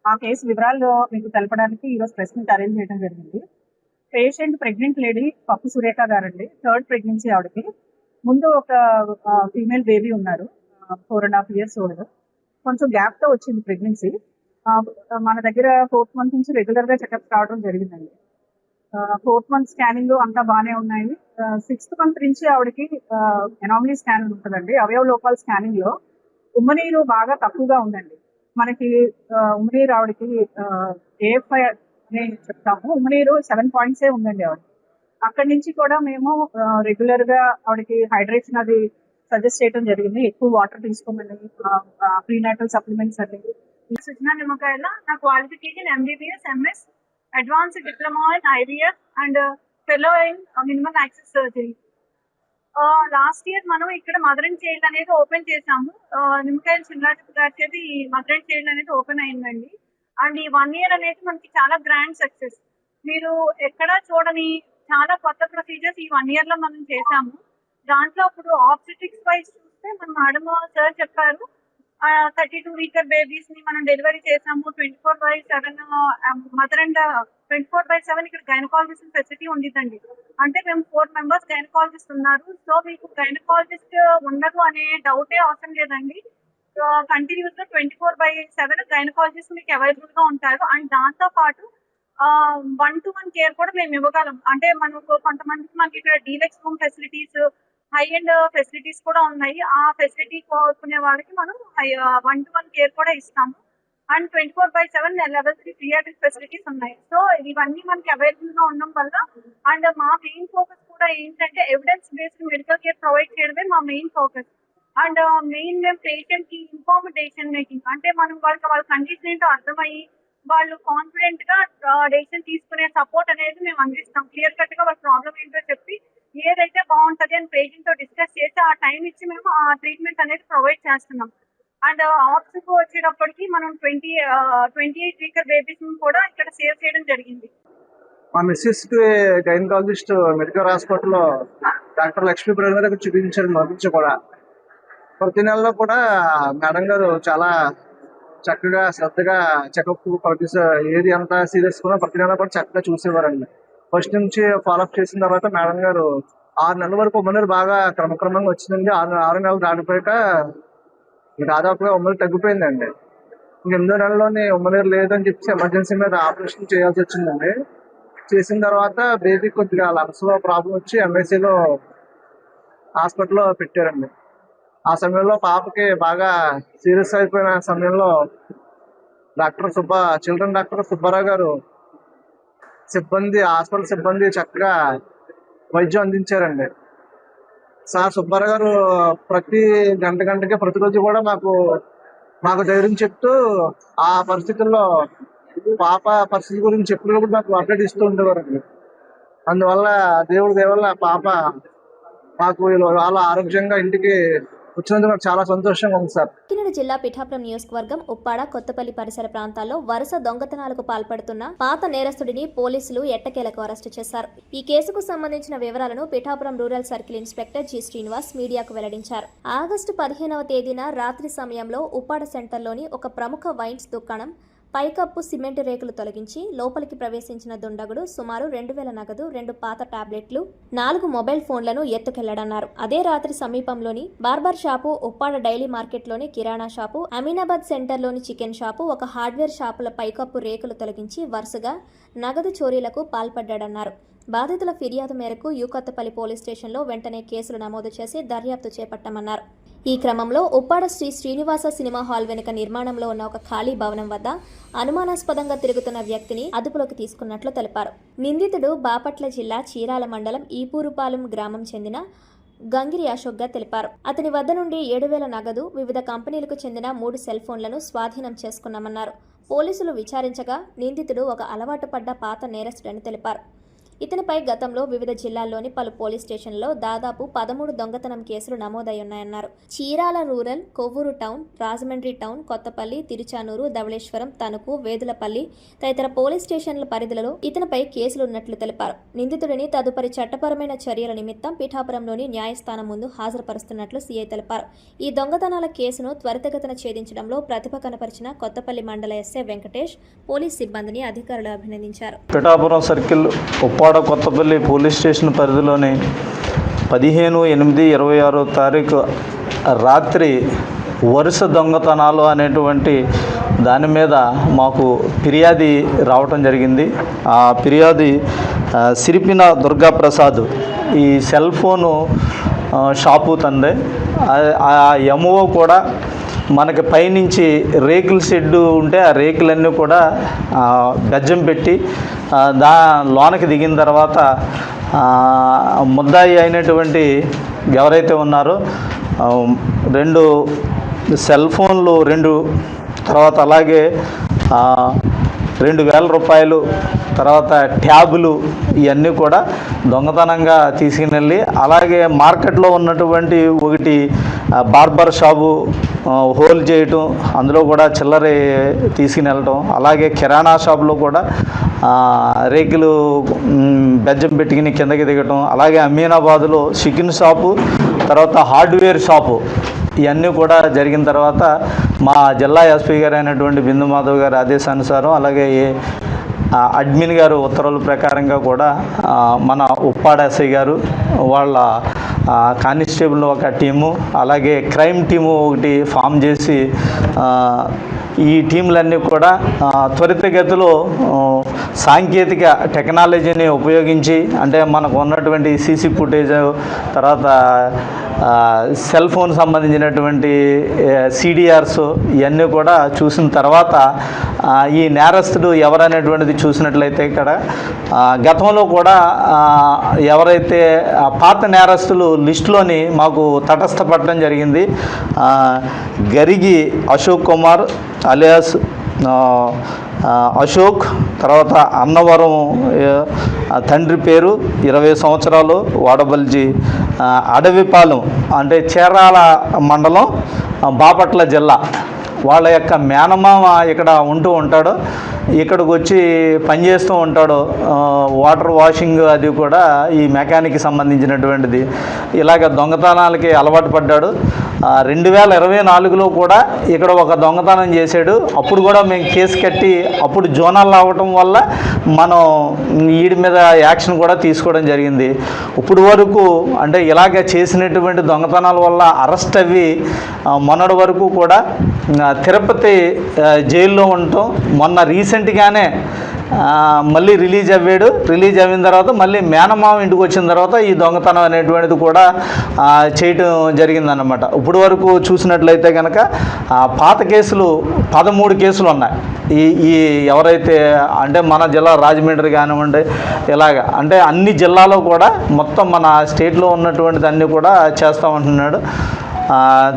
ఆ కేసు వివరాలు మీకు తెలపడానికి ఈరోజు ప్రెస్ మీట్ అరేంజ్ చేయడం జరిగింది. పేషెంట్ ప్రెగ్నెంట్ లేడీ పప్పు సురేఖ గారండి. 3rd pregnancy ఆవిడకి. ముందు ఒక ఫీమేల్ బేబీ ఉన్నారు, 4.5 years old. కొంచెం గ్యాప్ తో వచ్చింది ప్రెగ్నెన్సీ. మన దగ్గర 4th month నుంచి రెగ్యులర్ గా చెకప్ రావడం జరిగిందండి. 4th month స్కానింగ్ అంతా బాగానే ఉన్నాయి. 6th month నుంచి ఆవిడకి ఎనామలీ స్కాన్ ఉంటుందండి. అవయవ లోపాల స్కానింగ్ లో ఉమ్మనీరు బాగా తక్కువగా ఉందండి. మనకి ఉమ్మనీరు ఆవిడకి AFI నేను చెప్తాము, ఉమ్మనీరు 7 points ఉందండి ఆవిడకి. అక్కడి నుంచి కూడా మేము రెగ్యులర్ గా ఆవిడకి హైడ్రేషన్ అది సజెస్ట్ చేయడం జరిగింది. ఎక్కువ వాటర్ తీసుకోమని, ప్రీనాటల్ సప్లిమెంట్స్ అన్ని. సుజనా నిమ్మకాయల నా qualification MBBS MS advanced diploma in IVF and fellow in minimal access surgery. Last year మనం ఇక్కడ మదర్ అండ్ చైల్డ్ అనేది ఓపెన్ చేసాము. నిమ్మకాయల చిన్నరాజు గారి చేతి ఈ మదర్ అండ్ చైల్డ్ అనేది ఓపెన్ అయిందండి. అండ్ ఈ 1 year అనేది మనకి చాలా గ్రాండ్ సక్సెస్. మీరు ఎక్కడా చూడని చాలా కొత్త ప్రొసీజర్స్ ఈ 1 year లో మనం చేసాము. దాంట్లో ఇప్పుడు ఆబ్స్టెట్రిక్స్ వైజ్ చూస్తే మన మేడం సార్ చెప్పారు, 32 week బేబీస్ ని మనం డెలివరీ చేసాము. 24/7 మదర్ అండ్ 24/7 ఇక్కడ గైనకాలజిస్ట్ ఫెసిలిటీ ఉండిద్దండి. అంటే మేము 4 members గైనకాలజిస్ట్ ఉన్నారు. సో మీకు గైనకాలజిస్ట్ ఉండదు అనే డౌటే అవసరం లేదండి. కంటిన్యూస్ గా 24/7 గైనకాలజిస్ట్ మీకు అవైలబుల్ గా ఉంటారు. అండ్ దాంతో పాటు 1-to-1 కేర్ కూడా మేము ఇవ్వగలం. అంటే మనకు కొంతమందికి మనకి ఇక్కడ deluxe room facilities, high and facilities కూడా ఉన్నాయి. ఆ ఫెసిలిటీ కోరుకునే వాళ్ళకి మనం 1-to-1 కేర్ కూడా ఇస్తాము. అండ్ 24/7 level 3 pediatric ఫెసిలిటీస్ ఉన్నాయి. సో ఇవన్నీ మనకి అవైలబుల్ గా ఉండడం వల్ల, అండ్ మా మెయిన్ ఫోకస్ కూడా ఏంటంటే evidence based medical care provide చేయడమే మా మెయిన్ ఫోకస్. అండ్ మెయిన్ మేము పేషెంట్ కి ఇన్ఫార్మ్ డెసిషన్ మేకింగ్, అంటే మనం వాళ్ళ కండిషన్ ఏంటో అర్థమయ్యి వాళ్ళు కాన్ఫిడెంట్ గా డెసిషన్ తీసుకునే సపోర్ట్ అనేది మేము అందిస్తాం. క్లియర్ కట్ గా వాళ్ళ ప్రాబ్లం ఏంటో చెప్పి ఏదైతే బాగుంటది అని పేషెంట్ తో డిస్కస్ చేసి ఆ టైం ఇచ్చి మేము ఆ ట్రీట్మెంట్ అనేది ప్రొవైడ్ చేస్తున్నాం. అండ్ ఆప్స్కు వచ్చేటప్పటికి మనం 28 వీకర్ బేబీస్ కూడా ఇక్కడ సేవ్ చేయడం జరిగింది. మా మిస్సెస్కి గైనకాలజిస్ట్ మెడికల్ హాస్పిటల్లో డాక్టర్ లక్ష్మీ ప్రవీణ్ దగ్గర చూపించారు. మొదటి కూడా ప్రతి నెలలో కూడా మేడం గారు చాలా చక్కగా శ్రద్ధగా చెకప్ ఏది ఎంత సీరియస్ కూడా ప్రతి నెల కూడా చక్కగా చూసేవారండి. ఫస్ట్ నుంచి ఫాలోఅప్ చేసిన తర్వాత మేడం గారు 6 నెలల వరకు ఉమ్మనీరు బాగా క్రమక్రమంగా వచ్చిందండి. 6 నెలలు దాటిపోయాక దాదాపుగా ఉమ్మనీరు తగ్గిపోయిందండి. ఇంక 8వ నెలలోనే ఉమ్మనీరు లేదని చెప్పి ఎమర్జెన్సీ మీద ఆపరేషన్ చేయాల్సి వచ్చిందండి. చేసిన తర్వాత బేబీ కొద్దిగా లంగ్స్ లో ప్రాబ్లం వచ్చి ఎంఐసీలో హాస్పిటల్లో పెట్టారండి. ఆ సమయంలో పాపకి బాగా సీరియస్ అయిపోయిన సమయంలో చిల్డ్రన్ డాక్టర్ సుబ్బారావు గారు హాస్పిటల్ సిబ్బంది చక్కగా వైద్యం అందించారండి. సార్ సుబ్బారావు గారు ప్రతి గంటకి ప్రతిరోజు కూడా మాకు ధైర్యం చెప్తూ ఆ పరిస్థితుల్లో పాప పరిస్థితి గురించి చెప్పినప్పుడు నాకు అప్డేట్ ఇస్తూ ఉండేవారండి. అందువల్ల దేవుడి దేవల్ల పాప మాకు వాళ్ళ ఆరోగ్యంగా ఇంటికి వచ్చినందుకు నాకు చాలా సంతోషంగా ఉంది సార్. కాకినాడ జిల్లా పిఠాపురం నియోజకవర్గం ఉప్పాడ, కొత్తపల్లి పరిసర ప్రాంతాల్లో వరుస దొంగతనాలకు పాల్పడుతున్న పాత నేరస్తుడిని పోలీసులు ఎట్టకేలకు అరెస్టు చేశారు. ఈ కేసుకు సంబంధించిన వివరాలను Pithapuram rural circle inspector G Srinivas మీడియాకు వెల్లడించారు. ఆగస్టు 15వ తేదీన రాత్రి సమయంలో ఉప్పాడ సెంటర్లోని ఒక ప్రముఖ వైన్స్ దుకాణం పైకప్పు సిమెంట్ రేకులు తొలగించి లోపలికి ప్రవేశించిన దుండగుడు సుమారు 2000 నగదు, 2 పాత టాబ్లెట్లు, 4 మొబైల్ ఫోన్లను ఎత్తుకెళ్లడన్నారు. అదే రాత్రి సమీపంలోని బార్బర్ షాపు, ఉప్పాడ డైలీ మార్కెట్లోని కిరాణా షాపు, అమీనాబాద్ సెంటర్లోని చికెన్ షాపు, ఒక హార్డ్వేర్ షాపుల పైకప్పు రేకులు తొలగించి వరుసగా నగదు చోరీలకు పాల్పడ్డాడన్నారు. బాధితుల ఫిర్యాదు మేరకు యూకొత్తపల్లి పోలీస్ స్టేషన్లో వెంటనే కేసులు నమోదు చేసి దర్యాప్తు చేపట్టామన్నారు. ఈ క్రమంలో ఉప్పాడ శ్రీనివాస సినిమా హాల్ వెనుక నిర్మాణంలో ఉన్న ఒక ఖాళీ భవనం వద్ద అనుమానాస్పదంగా తిరుగుతున్న వ్యక్తిని అదుపులోకి తీసుకున్నట్లు తెలిపారు. నిందితుడు బాపట్ల జిల్లా చీరాల మండలం ఈపూరుపాలెం గ్రామం చెందిన గంగిరి అశోక్గా తెలిపారు. అతని వద్ద నుండి 7000 నగదు, వివిధ కంపెనీలకు చెందిన 3 సెల్ ఫోన్లను స్వాధీనం చేసుకున్నామన్నారు. పోలీసులు విచారించగా నిందితుడు ఒక అలవాటు పడ్డ పాత నేరస్తుడని తెలిపారు. ఇతనిపై గతంలో వివిధ జిల్లాల్లోని పలు పోలీస్ స్టేషన్లలో దాదాపు 13 దొంగతనం కేసులు నమోదయ్యున్నాయన్నారు. Chirala rural, Kovvur town, Rajahmundry town, Kothapalli, Tiruchanur, Dowleswaram, Tanuku, Vedulapalli తదితర పోలీస్ స్టేషన్ల పరిధిలో ఇతనిపై కేసులున్నట్లు తెలిపారు. నిందితుడిని తదుపరి చట్టపరమైన చర్యల నిమిత్తం పిఠాపురంలోని న్యాయస్థానం ముందు హాజరుపరుస్తున్నట్లు సీఐ తెలిపారు. ఈ దొంగతనాల కేసును త్వరితగతిన ఛేదించడంలో ప్రతిభ కనపరిచిన కొత్తపల్లి మండల ఎస్ఐ వెంకటేష్ పోలీస్ సిబ్బందిని అధికారులు అభినందించారు. Pithapuram circle Uppada Kothapalli police station పరిధిలోని 15/8/26 తారీఖు రాత్రి వరుస దొంగతనాలు అనేటువంటి దాని మీద మాకు ఫిర్యాదు రావటం జరిగింది. ఆ ఫిర్యాదు సిరిపిన దుర్గాప్రసాద్ ఈ సెల్ ఫోను షాపు తందే. ఆ ఎంఓ కూడా మనకి పైనుంచి రేకుల షెడ్డు ఉంటే ఆ రేకులన్నీ కూడా గజ్జం పెట్టి లోనకి దిగిన తర్వాత ముద్దాయి అయినటువంటి ఎవరైతే ఉన్నారో 2 సెల్ ఫోన్లు, 2 తర్వాత అలాగే 2000 రూపాయలు, తర్వాత ట్యాబులు ఇవన్నీ కూడా దొంగతనంగా తీసుకుని అలాగే మార్కెట్లో ఉన్నటువంటి ఒకటి బార్బర్ షాపు హోల్ చేయటం, అందులో కూడా చిల్లర తీసుకుని వెళ్ళటం, అలాగే కిరాణా షాపులో కూడా రేకులు బెజ్జం పెట్టుకుని కిందకి దిగటం, అలాగే అమీనాబాద్లో చికెన్ షాపు, తర్వాత హార్డ్వేర్ షాపు ఇవన్నీ కూడా జరిగిన తర్వాత మా జిల్లా ఎస్పీ గారు అయినటువంటి బిందు మాధవ్ గారి ఆదేశానుసారం అలాగే అడ్మిన్ గారు ఉత్తర్వుల ప్రకారంగా కూడా మన ఉప్పాడ ఎస్ఐ గారు వాళ్ళ కానిస్టేబుల్ ఒక టీము అలాగే క్రైమ్ టీము ఒకటి ఫామ్ చేసి ఈ టీంలన్నీ కూడా త్వరితగతిలో సాంకేతిక టెక్నాలజీని ఉపయోగించి అంటే మనకు ఉన్నటువంటి సీసీ ఫుటేజ్ తర్వాత సెల్ ఫోన్ సంబంధించినటువంటి సిడిఆర్స్ ఇవన్నీ కూడా చూసిన తర్వాత ఈ నేరస్తుడు ఎవరనేటువంటిది చూసినట్లయితే ఇక్కడ గతంలో కూడా ఎవరైతే పాత నేరస్తులు లిస్టులోని మాకు తటస్థపడడం జరిగింది. గరిగి అశోక్ కుమార్ అలియాస్ అశోక్, తర్వాత అన్నవరం తండ్రి పేరు 20 సంవత్సరాలు, వాడబల్జి అడవిపాలెం అంటే చీరాల మండలం బాపట్ల జిల్లా వాళ్ళ యొక్క మేనమామ ఇక్కడ ఉంటూ ఉంటాడు, ఇక్కడికి వచ్చి పనిచేస్తూ ఉంటాడు. వాటర్ వాషింగ్ అది కూడా ఈ మెకానిక్కి సంబంధించినటువంటిది. ఇలాగ దొంగతనాలకి అలవాటు పడ్డాడు. 2024లో కూడా ఇక్కడ ఒక దొంగతనం చేశాడు. అప్పుడు కూడా మేము కేసు కట్టి అప్పుడు జోనల్ అవ్వటం వల్ల మనం వీడి మీద యాక్షన్ కూడా తీసుకోవడం జరిగింది. ఇప్పుడు వరకు అంటే ఇలాగ చేసినటువంటి దొంగతనాల వల్ల అరెస్ట్ అవి మొన్నటి వరకు కూడా తిరుపతి జైల్లో ఉండటం, మొన్న రీసెంట్గానే మళ్ళీ రిలీజ్ అయ్యాడు. రిలీజ్ అయిన తర్వాత మళ్ళీ మేనమామ ఇంటికి వచ్చిన తర్వాత ఈ దొంగతనం అనేటువంటిది కూడా చేయటం జరిగిందన్నమాట. ఇప్పుడు వరకు చూసినట్లయితే కనుక పాత కేసులు 13 కేసులు ఉన్నాయి. ఈ ఎవరైతే అంటే మన జిల్లా రాజమండ్రి కానివ్వండి, ఇలాగ అంటే అన్ని జిల్లాలో కూడా మొత్తం మన స్టేట్లో ఉన్నటువంటిది అన్నీ కూడా చేస్తూ ఉంటున్నాడు.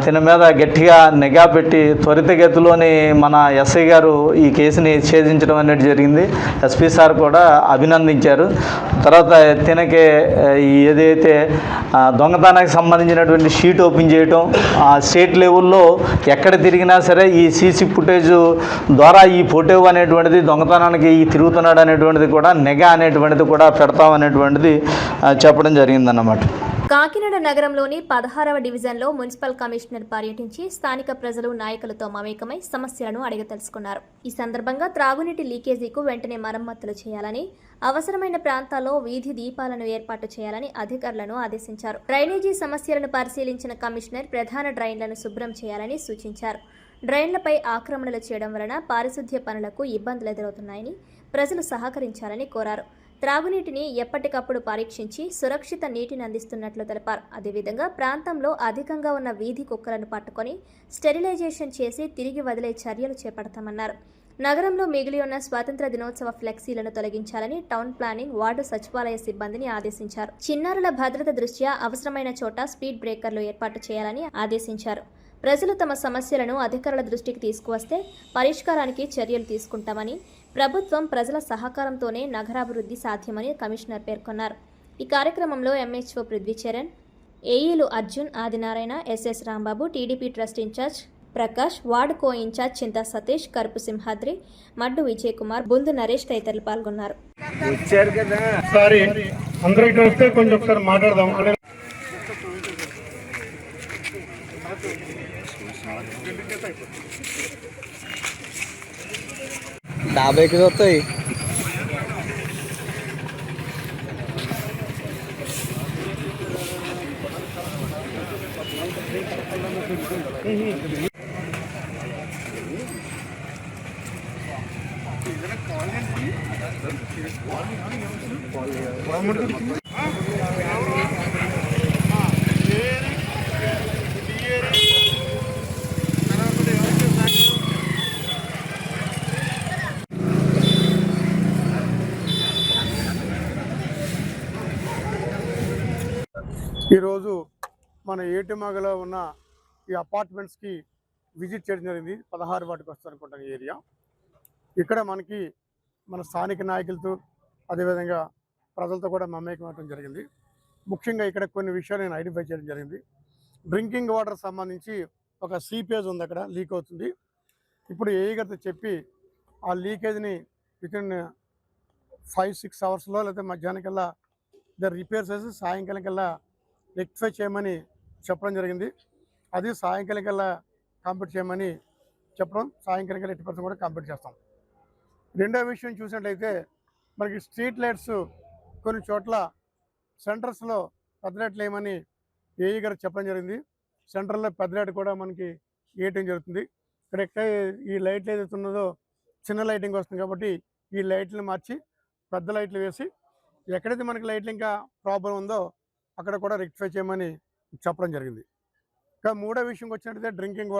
దీని మీద గట్టిగా నిఘా పెట్టి త్వరితగతిలోని మన ఎస్ఐ గారు ఈ కేసుని ఛేదించడం అనేది జరిగింది. ఎస్పీ సార్ కూడా అభినందించారు. తర్వాత తినకి ఏదైతే దొంగతనానికి సంబంధించినటువంటి షీట్ ఓపెన్ చేయటం, స్టేట్ లెవెల్లో ఎక్కడ తిరిగినా సరే ఈ సీసీ ఫుటేజ్ ద్వారా ఈ ఫోటో అనేటువంటిది దొంగతనానికి ఈ తిరుగుతున్నాడు అనేటువంటిది కూడా నిఘా అనేటువంటిది కూడా పెడతామనేటువంటిది చెప్పడం జరిగిందన్నమాట. కాకినాడ నగరంలోని 16వ డివిజన్లో మున్సిపల్ కమిషనర్ పర్యటించి స్థానిక ప్రజలు, నాయకులతో మమేకమై సమస్యలను అడిగి తెలుసుకున్నారు. ఈ సందర్భంగా త్రాగునీటి లీకేజీకు వెంటనే మరమ్మతులు చేయాలని, అవసరమైన ప్రాంతాల్లో వీధి దీపాలను ఏర్పాటు చేయాలని అధికారులను ఆదేశించారు. డ్రైనేజీ సమస్యలను పరిశీలించిన కమిషనర్ ప్రధాన డ్రైన్లను శుభ్రం చేయాలని సూచించారు. డ్రైన్లపై ఆక్రమణలు చేయడం వలన పారిశుద్ధ్య పనులకు ఇబ్బందులు ఎదురవుతున్నాయని ప్రజలు సహకరించాలని కోరారు. త్రాగునీటిని ఎప్పటికప్పుడు పరీక్షించి సురక్షిత నీటిని అందిస్తున్నట్లు తెలిపారు. అదేవిధంగా ప్రాంతంలో అధికంగా ఉన్న వీధి కుక్కలను పట్టుకొని స్టెరిలైజేషన్ చేసి తిరిగి వదిలే చర్యలు చేపడతామన్నారు. నగరంలో మిగిలి ఉన్న స్వాతంత్ర దినోత్సవ ఫ్లెక్సీలను తొలగించాలని టౌన్ ప్లానింగ్, వార్డు సచివాలయ సిబ్బందిని ఆదేశించారు. చిన్నారుల భద్రత దృష్ట్యా అవసరమైన చోట స్పీడ్ బ్రేకర్లు ఏర్పాటు చేయాలని ఆదేశించారు. ప్రజలు తమ సమస్యలను అధికారుల దృష్టికి తీసుకువస్తే పరిష్కారానికి చర్యలు తీసుకుంటామని, ప్రభుత్వం ప్రజల సహకారంతోనే నగరాభివృద్ధి సాధ్యమని కమిషనర్ పేర్కొన్నారు. ఈ కార్యక్రమంలో ఎంహెచ్ఓ పృథ్వీచరణ్, ఏఈలు Arjun, Adinarayana, SS Rambabu, TDP trust incharge Prakash, ward co incharge Chinta Satish, Karupu Simhadri, Maddu Vijay Kumar, Bundu Naresh తదితరులు పాల్గొన్నారు. డాబాకి వస్తాయి. ఈరోజు మన ఏటిమగలో ఉన్న ఈ అపార్ట్మెంట్స్కి విజిట్ చేయడం జరిగింది. 16 వాటికి వస్తుంది అనుకుంటాను ఈ ఏరియా. ఇక్కడ మనకి మన స్థానిక నాయకులతో అదేవిధంగా ప్రజలతో కూడా మమేకం అవ్వడం జరిగింది. ముఖ్యంగా ఇక్కడ కొన్ని విషయాలు నేను ఐడెంటిఫై చేయడం జరిగింది. డ్రింకింగ్ వాటర్ సంబంధించి ఒక సీపేజ్ ఉంది, అక్కడ లీక్ అవుతుంది. ఇప్పుడు ఏఈ గారితో చెప్పి ఆ లీకేజ్ని వితిన్ 5-6 అవర్స్లో లేదా మధ్యాహ్నం కల్లా రిపేర్ చేసి సాయంకాలం కల్లా రెక్టిఫై చేయమని చెప్పడం జరిగింది. అది సాయంకాలం కల్లా కంప్లీట్ చేయమని చెప్పడం, సాయంకాలం కల్లా 80% కూడా కంప్లీట్ చేస్తాం. రెండో విషయం చూసినట్లయితే మనకి స్ట్రీట్ లైట్స్ కొన్ని చోట్ల సెంటర్స్లో పెద్ద లైట్లు వేయమని ఏఈ గారు చెప్పడం జరిగింది. సెంటర్లో పెద్ద లైట్ కూడా మనకి వేయటం జరుగుతుంది. ఇక్కడ ఈ లైట్లు ఏదైతే ఉన్నదో చిన్న లైటింగ్ వస్తుంది కాబట్టి ఈ లైట్లను మార్చి పెద్ద లైట్లు వేసి ఎక్కడైతే మనకి లైట్లు ఇంకా ప్రాబ్లం ఉందో అక్కడ కూడా రెక్టిఫై చేయమని చెప్పడం జరిగింది. ఇంకా మూడో విషయంకి వచ్చినట్టయితే డ్రింకింగ్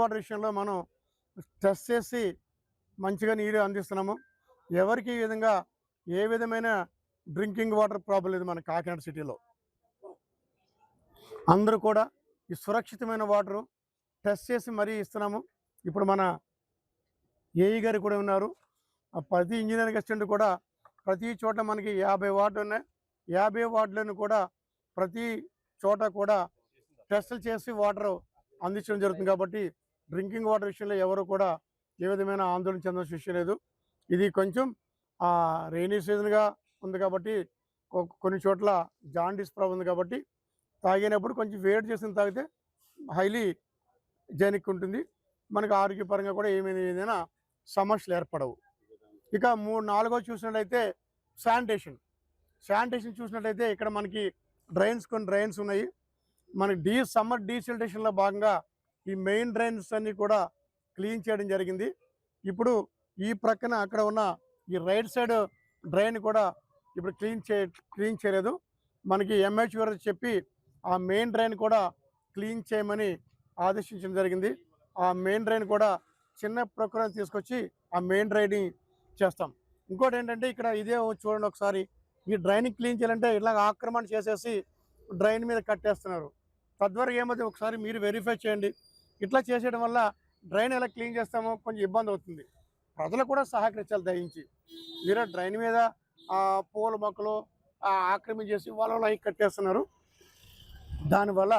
వాటర్ విషయంలో మనం టెస్ట్ చేసి మంచిగా నీరు అందిస్తున్నాము. ఎవరికి ఈ విధంగా ఏ విధమైన డ్రింకింగ్ వాటర్ ప్రాబ్లం లేదు మన కాకినాడ సిటీలో. అందరూ కూడా ఈ సురక్షితమైన వాటరు టెస్ట్ చేసి మరీ ఇస్తున్నాము. ఇప్పుడు మన ఏఈ గారు కూడా ఉన్నారు. ప్రతి ఇంజనీరింగ్ అసిస్టెంట్ కూడా ప్రతి చోట మనకి 50 వార్డులు ఉన్నాయి. 50 వార్డులను కూడా ప్రతి చోట కూడా టెస్టులు చేసి వాటర్ అందించడం జరుగుతుంది. కాబట్టి డ్రింకింగ్ వాటర్ విషయంలో ఎవరు కూడా ఏ విధమైన ఆందోళన చెందాల్సిన విషయం లేదు. ఇది కొంచెం రెయినీ సీజన్గా ఉంది కాబట్టి కొన్ని చోట్ల జాండీస్ ప్రాబ్లం ఉంది కాబట్టి తాగినప్పుడు కొంచెం వేడి చేసిన తాగితే హైలీ జైనిక్ ఉంటుంది. మనకు ఆరోగ్యపరంగా కూడా ఏదైనా సమస్యలు ఏర్పడవు. ఇక 4వ చూసినట్లయితే శానిటేషన్ చూసినట్లయితే ఇక్కడ మనకి కొన్ని డ్రైన్స్ ఉన్నాయి. మనకి సమ్మర్ డీసిల్టేషన్లో భాగంగా ఈ మెయిన్ డ్రైన్స్ అన్నీ కూడా క్లీన్ చేయడం జరిగింది. ఇప్పుడు ఈ ప్రక్కన అక్కడ ఉన్న ఈ రైట్ సైడ్ డ్రైన్ కూడా ఇప్పుడు క్లీన్ చేయలేదు. మనకి MHO చెప్పి ఆ మెయిన్ డ్రైన్ కూడా క్లీన్ చేయమని ఆదేశించడం జరిగింది. ఆ మెయిన్ డ్రైన్ కూడా చిన్న ప్రక్రియను తీసుకొచ్చి ఆ మెయిన్ డ్రైన్ని చేస్తాం. ఇంకోటి ఏంటంటే ఇక్కడ ఇదే చూడండి ఒకసారి, ఈ డ్రైన్ క్లీన్ చేయాలంటే ఇలా ఆక్రమణ చేసేసి డ్రైన్ మీద కట్టేస్తున్నారు. తద్వారా ఏమవుతుంది ఒకసారి మీరు వెరిఫై చేయండి. ఇట్లా చేసేయడం వల్ల డ్రైన్ ఎలా క్లీన్ చేస్తామో కొంచెం ఇబ్బంది అవుతుంది. ప్రజలు కూడా సహకరించాలి దయించి. మీరు డ్రైన్ మీద పూల మొక్కలు ఆక్రమించేసి వాళ్ళ కట్టేస్తున్నారు. దానివల్ల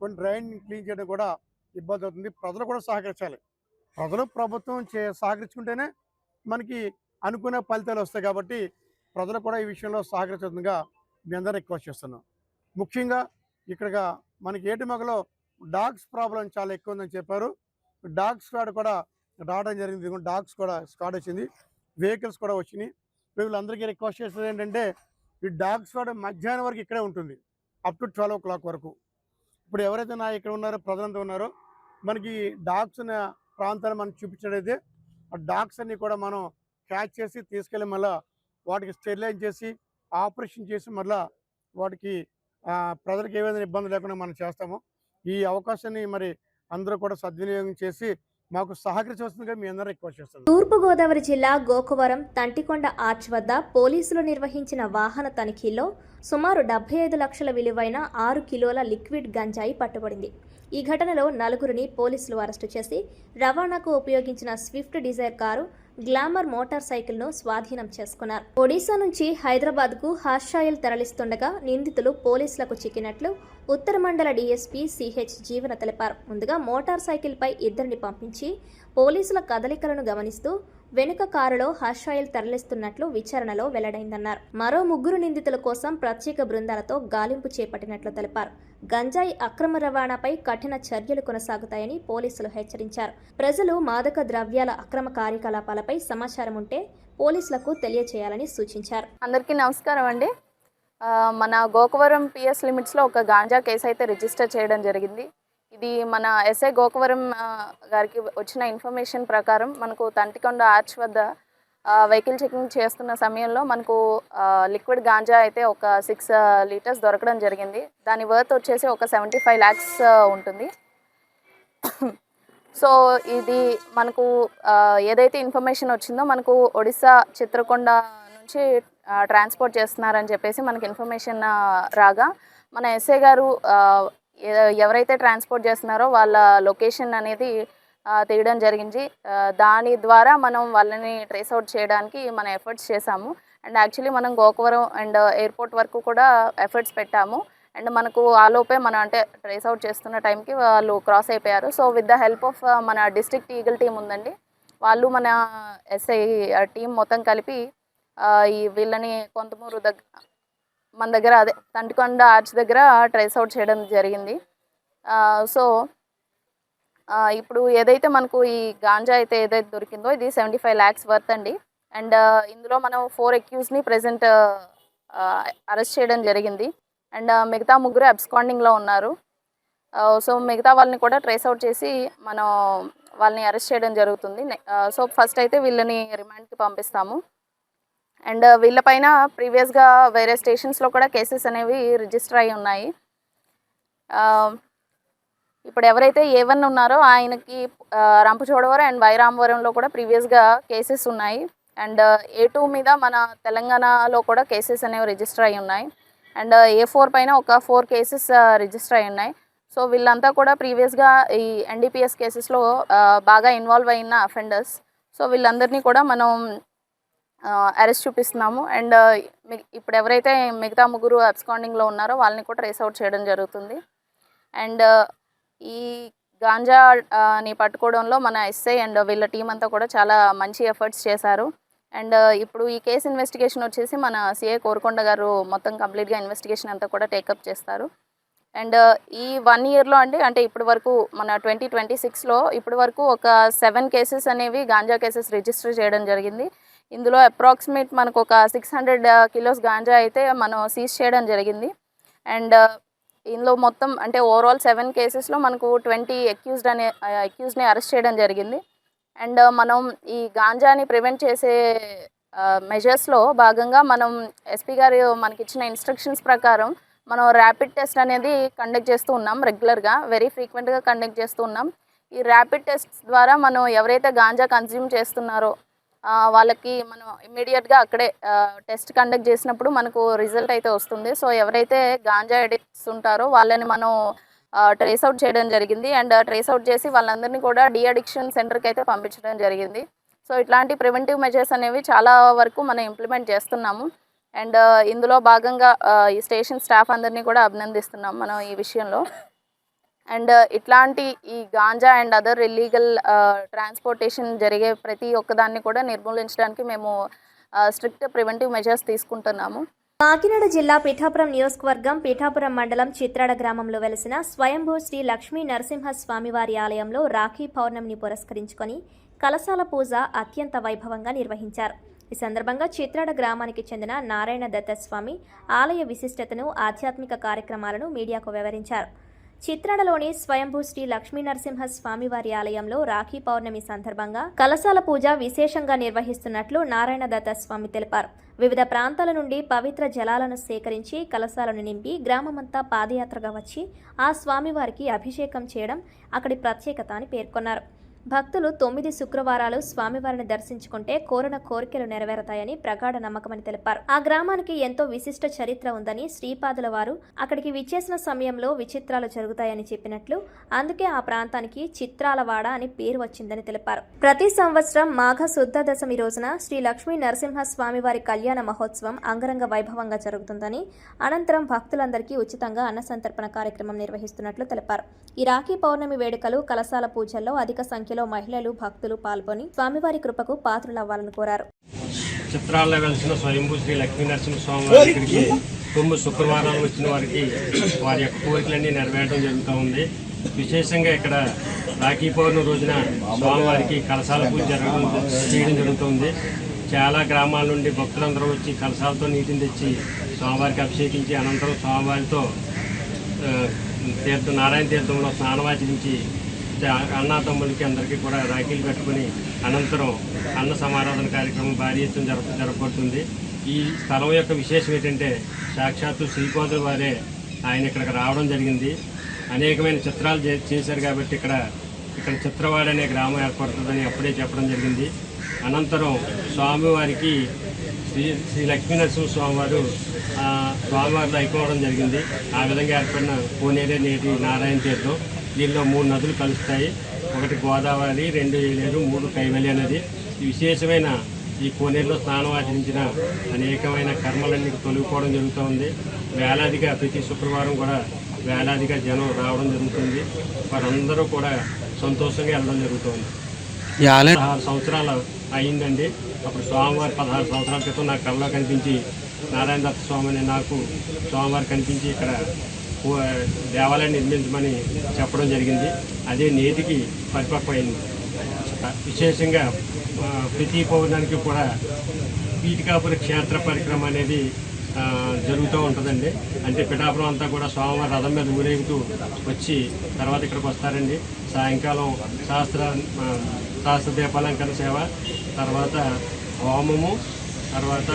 కొన్ని డ్రైన్ క్లీన్ చేయడం కూడా ఇబ్బంది అవుతుంది. ప్రజలు కూడా సహకరించాలి. ప్రజలు ప్రభుత్వం సహకరించుకుంటేనే మనకి అనుకునే ఫలితాలు వస్తాయి. కాబట్టి ప్రజలు కూడా ఈ విషయంలో సహకరించడంగా మీ అందరూ రిక్వెస్ట్ చేస్తున్నాం. ముఖ్యంగా ఇక్కడ మనకి ఏటిమగలో డాగ్స్ ప్రాబ్లం చాలా ఎక్కువ ఉందని చెప్పారు. డాగ్ స్క్వాడ్ కూడా రావడం జరిగింది. డాగ్స్ కూడా స్క్వాడ్ వచ్చింది, వెహికల్స్ కూడా వచ్చినాయి. వీళ్ళందరికీ రిక్వెస్ట్ చేసేది ఏంటంటే ఈ డాగ్ స్క్వాడ్ మధ్యాహ్నం వరకు ఇక్కడే ఉంటుంది, అప్ టు 12 o'clock వరకు. ఇప్పుడు ఎవరైతే ఇక్కడ ఉన్నారో ప్రజలంతా ఉన్నారో మనకి డాగ్స్ ఉన్న ప్రాంతాన్ని మనం చూపించినట్టయితే ఆ డాగ్స్ అన్నీ కూడా మనం క్యాచ్ చేసి తీసుకెళ్ళి మళ్ళీ వాటికి స్టెరిలైజ్ చేసి ఆపరేషన్ చేసి మళ్ళీ వాటికి ప్రజలకు ఏ విధంగా ఇబ్బంది లేకుండా మనం చేస్తాము. ఈ అవకాశాన్ని మరి అందరూ కూడా సద్వినియోగం చేసి మాకు సహకరించవలసిందిగా మీ అందరూ రిక్వెస్ట్ చేస్తున్నాం. తూర్పుగోదావరి జిల్లా గోకవరం తంటికొండ ఆర్చ్ వద్ద పోలీసులు నిర్వహించిన వాహన తనిఖీల్లో సుమారు 75 లక్షల విలువైన 6 కిలోల లిక్విడ్ గంజాయి పట్టుబడింది. ఈ ఘటనలో 4గురిని పోలీసులు అరెస్టు చేసి రవాణాకు ఉపయోగించిన Swift Dzire car, Glamour motor సైకిల్ను స్వాధీనం చేసుకున్నారు. ఒడిశా నుంచి హైదరాబాద్కు హార్షాయిల్ తరలిస్తుండగా నిందితులు పోలీసులకు చిక్కినట్లు ఉత్తర మండల డీఎస్పీ సిహెచ్ జీవన తెలిపారు. ముందుగా మోటార్ సైకిల్పై 2ని పంపించి పోలీసుల కదలికలను గమనిస్తూ వెనుక కారులో హార్షాయిల్ తరలిస్తున్నట్లు విచారణలో వెల్లడైందన్నారు. మరో 3 నిందితుల కోసం ప్రత్యేక బృందాలతో గాలింపు చేపట్టినట్లు తెలిపారు. గంజాయి అక్రమ రవాణాపై కఠిన చర్యలు కొనసాగుతాయని పోలీసులు హెచ్చరించారు. ప్రజలు మాదక ద్రవ్యాల అక్రమ కార్యకలాపాలపై సమాచారం ఉంటే పోలీసులకు తెలియచేయాలని సూచించారు. అందరికీ నమస్కారం అండి. మన గోకవరం PS లిమిట్స్లో ఒక గాంజా కేసు అయితే రిజిస్టర్ చేయడం జరిగింది. ఇది మన ఎస్ఐ గోకవరం గారికి వచ్చిన ఇన్ఫర్మేషన్ ప్రకారం మనకు తంటికొండ ఆర్చ్ వద్ద వెహికల్ చెకింగ్ చేస్తున్న సమయంలో మనకు లిక్విడ్ గాంజా అయితే ఒక 6 లీటర్స్ దొరకడం జరిగింది. దాని వర్త్ వచ్చేసి ఒక 75 lakhs ఉంటుంది. సో ఇది మనకు ఏదైతే ఇన్ఫర్మేషన్ వచ్చిందో మనకు ఒడిశా చిత్రకొండ నుంచి ట్రాన్స్పోర్ట్ చేస్తున్నారని చెప్పేసి మనకి ఇన్ఫర్మేషన్ రాగా మన ఎస్ఐ గారు ఎవరైతే ట్రాన్స్పోర్ట్ చేస్తున్నారో వాళ్ళ లొకేషన్ అనేది తీయడం జరిగింది. దాని ద్వారా మనం వాళ్ళని ట్రేస్ అవుట్ చేయడానికి మన ఎఫర్ట్స్ చేశాము. అండ్ యాక్చువల్లీ మనం గోకవరం అండ్ ఎయిర్పోర్ట్ వరకు కూడా ఎఫర్ట్స్ పెట్టాము. అండ్ మనకు ఆలోపే మనం అంటే ట్రేస్ అవుట్ చేస్తున్న టైంకి వాళ్ళు క్రాస్ అయిపోయారు. So with the help of మన డిస్ట్రిక్ట్ ఈగల్ టీం ఉందండి, వాళ్ళు మన ఎస్ఐ టీం మొత్తం కలిపి ఈ వీళ్ళని కొంతమూరు మన దగ్గర అదే తంటికొండ ఆర్చ్ దగ్గర ట్రేస్ అవుట్ చేయడం జరిగింది. సో ఇప్పుడు ఏదైతే మనకు ఈ గాంజా అయితే ఏదైతే దొరికిందో ఇది 75 lakhs వర్త్ అండి. అండ్ ఇందులో మనం 4 accused ప్రెజెంట్ అరెస్ట్ చేయడం జరిగింది. అండ్ మిగతా 3 అబ్స్కాండింగ్లో ఉన్నారు. సో మిగతా వాళ్ళని కూడా ట్రేస్ అవుట్ చేసి మనం వాళ్ళని అరెస్ట్ చేయడం జరుగుతుంది. సో ఫస్ట్ అయితే వీళ్ళని రిమాండ్కి పంపిస్తాము. అండ్ వీళ్ళపైన ప్రీవియస్గా వేరే స్టేషన్స్లో కూడా కేసెస్ అనేవి రిజిస్టర్ అయి ఉన్నాయి. ఇప్పుడు ఎవరైతే A1 ఉన్నారో ఆయనకి రంపచోడవరం అండ్ వైరామవరంలో కూడా ప్రీవియస్గా కేసెస్ ఉన్నాయి. అండ్ A2 మీద మన తెలంగాణలో కూడా కేసెస్ అనేవి రిజిస్టర్ అయి ఉన్నాయి. అండ్ A4 పైన ఒక 4 కేసెస్ రిజిస్టర్ అయి ఉన్నాయి. సో వీళ్ళంతా కూడా ప్రీవియస్గా ఈ NDPS కేసెస్లో బాగా ఇన్వాల్వ్ అయిన అఫెండర్స్. సో వీళ్ళందరినీ కూడా మనం అరెస్ట్ చూపిస్తున్నాము. అండ్ ఇప్పుడు ఎవరైతే మిగతా 3 అబ్స్కాండింగ్లో ఉన్నారో వాళ్ళని కూడా ట్రేస్ అవుట్ చేయడం జరుగుతుంది. అండ్ ఈ గాంజాని పట్టుకోవడంలో మన ఎస్ఐ అండ్ వీళ్ళ టీం అంతా కూడా చాలా మంచి ఎఫర్ట్స్ చేశారు. అండ్ ఇప్పుడు ఈ కేసు ఇన్వెస్టిగేషన్ వచ్చేసి మన సిఐ కోరుకొండ గారు మొత్తం కంప్లీట్గా ఇన్వెస్టిగేషన్ అంతా కూడా టేకప్ చేస్తారు. అండ్ ఈ 1 ఇయర్లో అంటే ఇప్పటి వరకు మన 2026లో ఇప్పటి వరకు ఒక 7 కేసెస్ అనేవి గాంజా కేసెస్ రిజిస్టర్ చేయడం జరిగింది. ఇందులో అప్రాక్సిమేట్ మనకు ఒక 600 కిలోస్ గాంజా అయితే మనం సీజ్ చేయడం జరిగింది. అండ్ ఇందులో మొత్తం ఓవరాల్ 7 కేసెస్లో మనకు 20 అక్యూజ్ని అరెస్ట్ చేయడం జరిగింది. అండ్ మనం ఈ గాంజాని ప్రివెంట్ చేసే మెజర్స్లో భాగంగా మనం ఎస్పీ గారు మనకి ఇచ్చిన ఇన్స్ట్రక్షన్స్ ప్రకారం మనం ర్యాపిడ్ టెస్ట్ అనేది కండక్ట్ చేస్తూ ఉన్నాం. రెగ్యులర్గా వెరీ ఫ్రీక్వెంట్గా కండక్ట్ చేస్తూ ఉన్నాం. ఈ ర్యాపిడ్ టెస్ట్ ద్వారా మనం ఎవరైతే గాంజా కన్జ్యూమ్ చేస్తున్నారో వాళ్ళకి మనం ఇమ్మీడియట్గా అక్కడే టెస్ట్ కండక్ట్ చేసినప్పుడు మనకు రిజల్ట్ అయితే వస్తుంది. సో ఎవరైతే గాంజా అడిక్ట్స్ ఉంటారో వాళ్ళని మనం ట్రేస్ అవుట్ చేయడం జరిగింది. అండ్ ట్రేస్ అవుట్ చేసి వాళ్ళందరినీ కూడా డీ అడిక్షన్ సెంటర్కి అయితే పంపించడం జరిగింది. సో ఇట్లాంటి ప్రివెంటివ్ మెజర్స్ అనేవి చాలా వరకు మనం ఇంప్లిమెంట్ చేస్తున్నాము. అండ్ ఇందులో భాగంగా ఈ స్టేషన్ స్టాఫ్ అందరినీ కూడా అభినందిస్తున్నాం మనం ఈ విషయంలో. అండ్ ఇట్లాంటి ఈ ganja and other illegal transportation జరిగే ప్రతి ఒక్కదాన్ని కూడా నిర్మూలించడానికి మేము స్ట్రిక్ట్ ప్రివెంటివ్ మెజర్స్ తీసుకుంటున్నాము. కాకినాడ జిల్లా పిఠాపురం నియోజకవర్గం పిఠాపురం మండలం చిత్రాడ గ్రామంలో వెలిసిన స్వయంభూ శ్రీ లక్ష్మీ నరసింహ స్వామివారి ఆలయంలో రాఖీ పౌర్ణమిని పురస్కరించుకొని కలశాల పూజ అత్యంత వైభవంగా నిర్వహించారు. ఈ సందర్భంగా చిత్రాడ గ్రామానికి చెందిన నారాయణ దత్తస్వామి ఆలయ విశిష్టతను, ఆధ్యాత్మిక కార్యక్రమాలను మీడియాకు వివరించారు. చిత్రాడలోని స్వయంభూ శ్రీ లక్ష్మీ నరసింహ స్వామివారి ఆలయంలో రాఖీ పౌర్ణమి సందర్భంగా కలశాల పూజ విశేషంగా నిర్వహిస్తున్నట్లు నారాయణ దత్తస్వామి తెలిపారు. వివిధ ప్రాంతాల నుండి పవిత్ర జలాలను సేకరించి కలశాలను నింపి గ్రామమంతా పాదయాత్రగా వచ్చి ఆ స్వామివారికి అభిషేకం చేయడం అక్కడి ప్రత్యేకత అని పేర్కొన్నారు. భక్తులు 9 శుక్రవారాలు స్వామివారిని దర్శించుకుంటే కోరిన కోరికలు నెరవేరతాయని ప్రగాఢ నమ్మకమని తెలిపారు. ఆ గ్రామానికి ఎంతో విశిష్ట చరిత్ర ఉందని, శ్రీపాదుల వారు అక్కడికి విచ్చేసిన సమయంలో విచిత్రాలు జరుగుతాయని చెప్పినట్లు, అందుకే ఆ ప్రాంతానికి చిత్రాలవాడ అని పేరు వచ్చిందని తెలిపారు. ప్రతి సంవత్సరం మాఘ శుద్ధ దశమి రోజున శ్రీ లక్ష్మీ నరసింహ స్వామివారి కళ్యాణ మహోత్సవం అంగరంగ వైభవంగా జరుగుతుందని, అనంతరం భక్తులందరికీ ఉచితంగా అన్న సంతర్పణ కార్యక్రమం నిర్వహిస్తున్నట్లు తెలిపారు. ఈ రాఖీ పౌర్ణమి వేడుకలు, కలశాల పూజల్లో అధిక సంఖ్యలో మహిళలు, భక్తులు పాల్గొని స్వామివారి కృపకు పాత్రులవ్వాలని కోరారు. చిత్రాల్లో వెలిసిన స్వయంభూ శ్రీ లక్ష్మీ నరసింహ స్వామివారి దగ్గరికి 9 శుక్రవారాలు వచ్చిన వారికి వారి యొక్క కోరికలన్నీ నెరవేరడం జరుగుతూ ఉంది. విశేషంగా ఇక్కడ రాఖీ పౌర్ణమి రోజున స్వామివారికి కలశాల పూజ చేయడం జరుగుతుంది. చాలా గ్రామాల నుండి భక్తులందరూ వచ్చి కలశాలతో నీటిని తెచ్చి స్వామివారికి అభిషేకించి అనంతరం స్వామివారితో నారాయణ తీర్థంలో స్నానమాచరించి అన్నా తమ్ములకి అందరికీ కూడా రాఖీలు కట్టుకుని అనంతరం అన్న సమారాధన కార్యక్రమం భారీ ఎత్తున జరపబడుతుంది. ఈ స్థలం యొక్క విశేషం ఏంటంటే సాక్షాత్తు శ్రీపాదుల వారే ఆయన ఇక్కడికి రావడం జరిగింది. అనేకమైన చిత్రాలు చేశారు కాబట్టి ఇక్కడ చిత్రవాడ అనే గ్రామం ఏర్పడుతుందని అప్పుడే చెప్పడం జరిగింది. అనంతరం స్వామివారికి శ్రీ లక్ష్మీనరసింహ స్వామివారు స్వామివారిలో ఐక్యమవడం జరిగింది. ఆ విధంగా ఏర్పడిన కోనేరే నేటి నారాయణ తీర్థం. దీనిలో 3 నదులు కలుస్తాయి. 1 గోదావరి, 2 ఏలేరు, 3 కైవలి అనేది. ఈ విశేషమైన ఈ కోనేరులో స్నానం ఆచరించిన అనేకమైన కర్మలన్నీ తొలగిపోవడం జరుగుతూ ఉంది. వేలాదిగా ప్రతి శుక్రవారం కూడా వేలాదిగా జనం రావడం జరుగుతుంది. వారందరూ కూడా సంతోషంగా వెళ్ళడం జరుగుతుంది. 16 సంవత్సరాలు అయిందండి. అప్పుడు స్వామివారి 16 సంవత్సరాల క్రితం నాకు కళ్ళలో కనిపించి నారాయణ దత్త స్వామి అని నాకు స్వామివారు కనిపించి ఇక్కడ దేవాలయం నిర్మించమని చెప్పడం జరిగింది. అదే నేటికి పరిపక్వమైంది. విశేషంగా ప్రతి పౌర్ణానికి కూడా పీఠికాపుర క్షేత్ర పరిక్రమ అనేది జరుగుతూ ఉంటుందండి. అంటే పిఠాపురం అంతా కూడా స్వామివారి రథం మీద ఊరేగుతూ వచ్చి తర్వాత ఇక్కడికి వస్తారండి. సాయంకాలం శాస్త్ర దీపాలంకరణ సేవ, తర్వాత హోమము, తర్వాత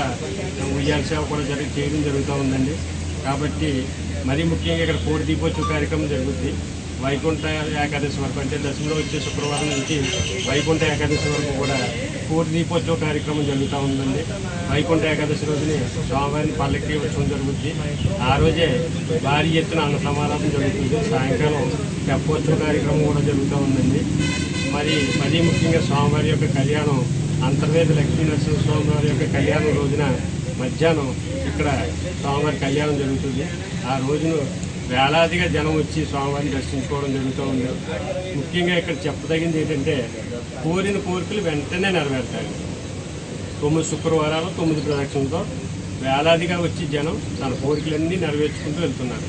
ఉయ్యాల సేవ కూడా చేయడం జరుగుతూ ఉందండి. కాబట్టి మరీ ముఖ్యంగా ఇక్కడ కోడి దీపోత్సవ కార్యక్రమం జరుగుతుంది. వైకుంఠ ఏకాదశి వరకు, అంటే దశమిలో వచ్చే శుక్రవారం నుంచి వైకుంఠ ఏకాదశి వరకు కూడా కోడి దీపోత్సవ కార్యక్రమం జరుగుతూ ఉందండి. వైకుంఠ ఏకాదశి రోజుని స్వామివారిని పల్లకి ఉత్సవం జరుగుతుంది. ఆ రోజే భారీ ఎత్తున అన్న సమారాధన జరుగుతుంది. సాయంకాలం తెప్పోత్సవ కార్యక్రమం కూడా జరుగుతూ ఉందండి. మరీ ముఖ్యంగా స్వామివారి యొక్క కళ్యాణం, అంతర్వేద లక్ష్మీ నరసింహ స్వామివారి యొక్క కళ్యాణం రోజున మధ్యాహ్నం ఇక్కడ స్వామివారి కళ్యాణం జరుగుతుంది. ఆ రోజును వేలాదిగా జనం వచ్చి స్వామివారిని దర్శించుకోవడం జరుగుతూ ఉంది. ముఖ్యంగా ఇక్కడ చెప్పదగింది ఏంటంటే కోరిన కోరికలు వెంటనే నెరవేరుతాయి. 9 శుక్రవారాలు 9 ప్రదక్షిణలతో వేలాదిగా వచ్చి జనం తన కోరికలన్నీ నెరవేర్చుకుంటూ వెళ్తున్నారు.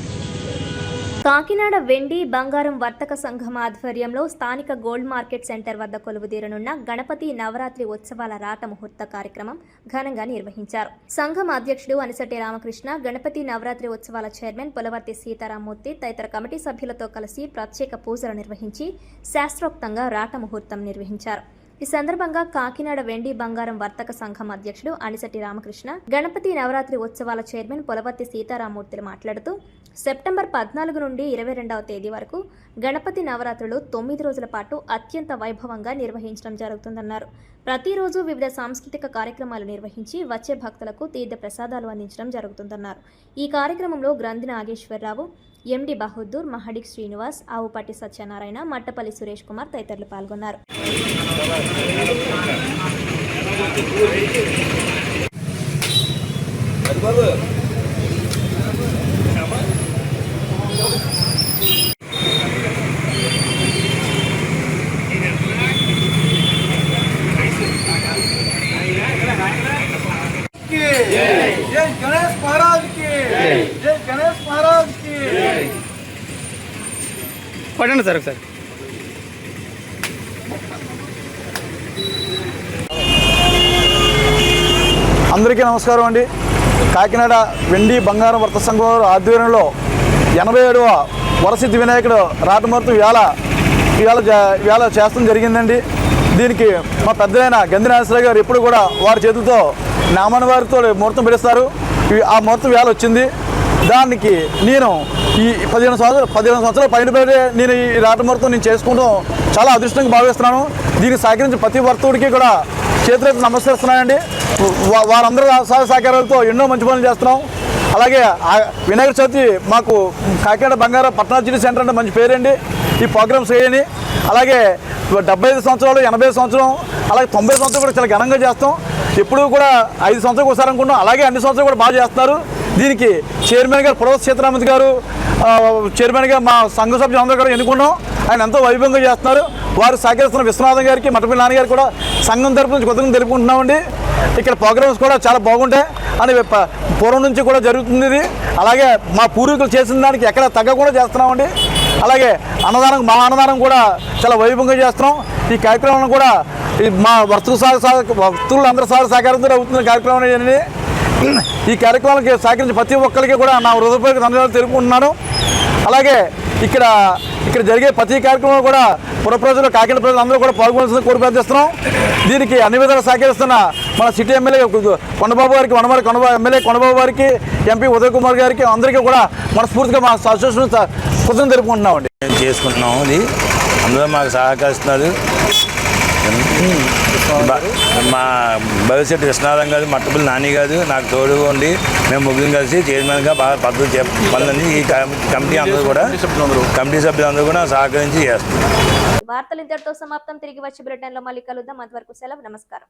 కాకినాడ వెండి బంగారం వర్తక సంఘం ఆధ్వర్యంలో స్థానిక గోల్డ్ మార్కెట్ సెంటర్ వద్ద కొలువుదీరనున్న గణపతి నవరాత్రి ఉత్సవాల రాట ముహూర్త కార్యక్రమం ఘనంగా నిర్వహించారు. సంఘం అధ్యక్షుడు అనిశెట్టి రామకృష్ణ, గణపతి నవరాత్రి ఉత్సవాల చైర్మన్ పులవర్తి సీతారామూర్తి తదితర కమిటీ సభ్యులతో కలిసి ప్రత్యేక పూజలు నిర్వహించి శాస్త్రోక్తంగా రాట ముహూర్తం నిర్వహించారు. ఈ సందర్భంగా కాకినాడ వెండి బంగారం వర్తక సంఘం అధ్యక్షుడు అనిశెట్టి రామకృష్ణ, గణపతి నవరాత్రి ఉత్సవాల చైర్మన్ పులవర్తి సీతారామూర్తిలు మాట్లాడుతూ సెప్టెంబర్ 14 నుండి 22వ తేదీ వరకు గణపతి నవరాత్రులు 9 రోజుల పాటు అత్యంత వైభవంగా నిర్వహించడం జరుగుతుందన్నారు. ప్రతిరోజు వివిధ సాంస్కృతిక కార్యక్రమాలు నిర్వహించి వచ్చే భక్తులకు తీర్థ ప్రసాదాలు అందించడం జరుగుతుందన్నారు. ఈ కార్యక్రమంలో గ్రంథి నాగేశ్వరరావు, ఎండి బహదూర్, మహడిక్ శ్రీనివాస్, ఆవుపాటి సత్యనారాయణ, మట్టపల్లి సురేష్ కుమార్ తదితరులు పాల్గొన్నారు. जय गणेश महाराज की जय गणेश महाराज की పడండి సార్ ఒకసారి. అందరికీ నమస్కారం అండి. కాకినాడ వెండి బంగారం వర్త సంఘం ఆధ్వర్యంలో 87వ వరసిద్ధి వినాయకుడు రాటముహూర్తం వేళ చేస్తడం జరిగిందండి. దీనికి మా పెద్దలైన గంధి నాగేశ్వరరావు గారు ఎప్పుడు కూడా వారి చేతులతో నామాన వారితో ముహూర్తం పిలుస్తారు. ఆ ముహూర్తం వేళ వచ్చింది. దానికి నేను ఈ 15 సంవత్సరాల పైన పడి నేను ఈ రాటముహూర్తం నేను చేసుకోవడం చాలా అదృష్టంగా భావిస్తున్నాను. దీనికి సహకరించిన ప్రతి వర్తకుడికి కూడా చేతులైతే నమస్కరిస్తున్నానండి. వారందరూ సహాయ సహకారాలతో ఎన్నో మంచి పనులు చేస్తున్నాం. అలాగే వినాయక చవితి మాకు కాకినాడ బంగారం పట్టణార్జీ సెంటర్ అంటే మంచి పేరండి. ఈ ప్రోగ్రామ్స్ చేయని అలాగే 75 సంవత్సరాలు, 80 సంవత్సరం, అలాగే 90 సంవత్సరాలు కూడా చాలా ఘనంగా చేస్తాం. ఎప్పుడూ కూడా 5 సంవత్సరాలకు ఒకసారి అనుకుంటాం. అలాగే అన్ని సంవత్సరాలు కూడా బాగా చేస్తున్నారు. దీనికి చైర్మన్ గారు పులవర్తి సీతారామూర్తి గారు చైర్మన్గా మా సంఘ సభ్యులందరూ కూడా ఎన్నుకున్నాం. ఆయన ఎంతో వైభవంగా చేస్తున్నారు. వారు సహకరిస్తున్న విశ్వనాథం గారికి, మట్టపల్లి నాన్నగారు కూడా సంఘం తరపు నుంచి కొద్దిగా తెలుపుకుంటున్నామండి. ఇక్కడ ప్రోగ్రామ్స్ కూడా చాలా బాగుంటాయి అని పూర్వం నుంచి కూడా జరుగుతుంది ఇది. అలాగే మా పూర్వీకులు చేసిన దానికి ఎక్కడ తగ్గకుండా చేస్తున్నామండి. అలాగే మా అన్నదానం కూడా చాలా వైభవంగా చేస్తున్నాం. ఈ కార్యక్రమం కూడా మా భక్తులు అందరూ సహకారంతో అవుతున్న కార్యక్రమం అనేది. ఈ కార్యక్రమానికి సహకరించి ప్రతి ఒక్కరికి కూడా నా హృదయపూర్వక ధన్యవాదాలు తెలుపుకుంటున్నాను. అలాగే ఇక్కడ జరిగే ప్రతి కార్యక్రమం కూడా పుర ప్రజలు, కాకినాడ ప్రజలు అందరూ కూడా పాల్గొనాల్సింది కోరి ప్రార్థిస్తున్నాం. దీనికి అన్ని విధాలు సహకరిస్తున్న మన సిటీ ఎమ్మెల్యే కొండబాబు గారికి, వనమాలి ఎమ్మెల్యే కొండబాబు గారికి, ఎంపీ ఉదయ్ కుమార్ గారికి అందరికీ కూడా మనస్ఫూర్తిగా మా అసోసియేషన్ కృతజ్ఞతలు తెలుపుకుంటున్నామండి. చేసుకుంటున్నాం. ఇది అందరూ మాకు సహకరిస్తున్నారు. మా భవిష్యత్తు విశ్వనాథం గారు, మట్టపల్లి నాని గారు నాకు తోడుగా ఉండి మేము ముగ్గురు కలిసి చైర్మన్గా బాగా పద్ధతి పనులని ఈ కమిటీ సభ్యులందరూ కూడా సహకరించి చేస్తున్నారు. వార్తలు ఇంతటితో సమాప్తం. తిరిగి వచ్చే బులెటిన్లో మళ్ళీ కలుద్దాం. అంతవరకు సెలవు. నమస్కారం.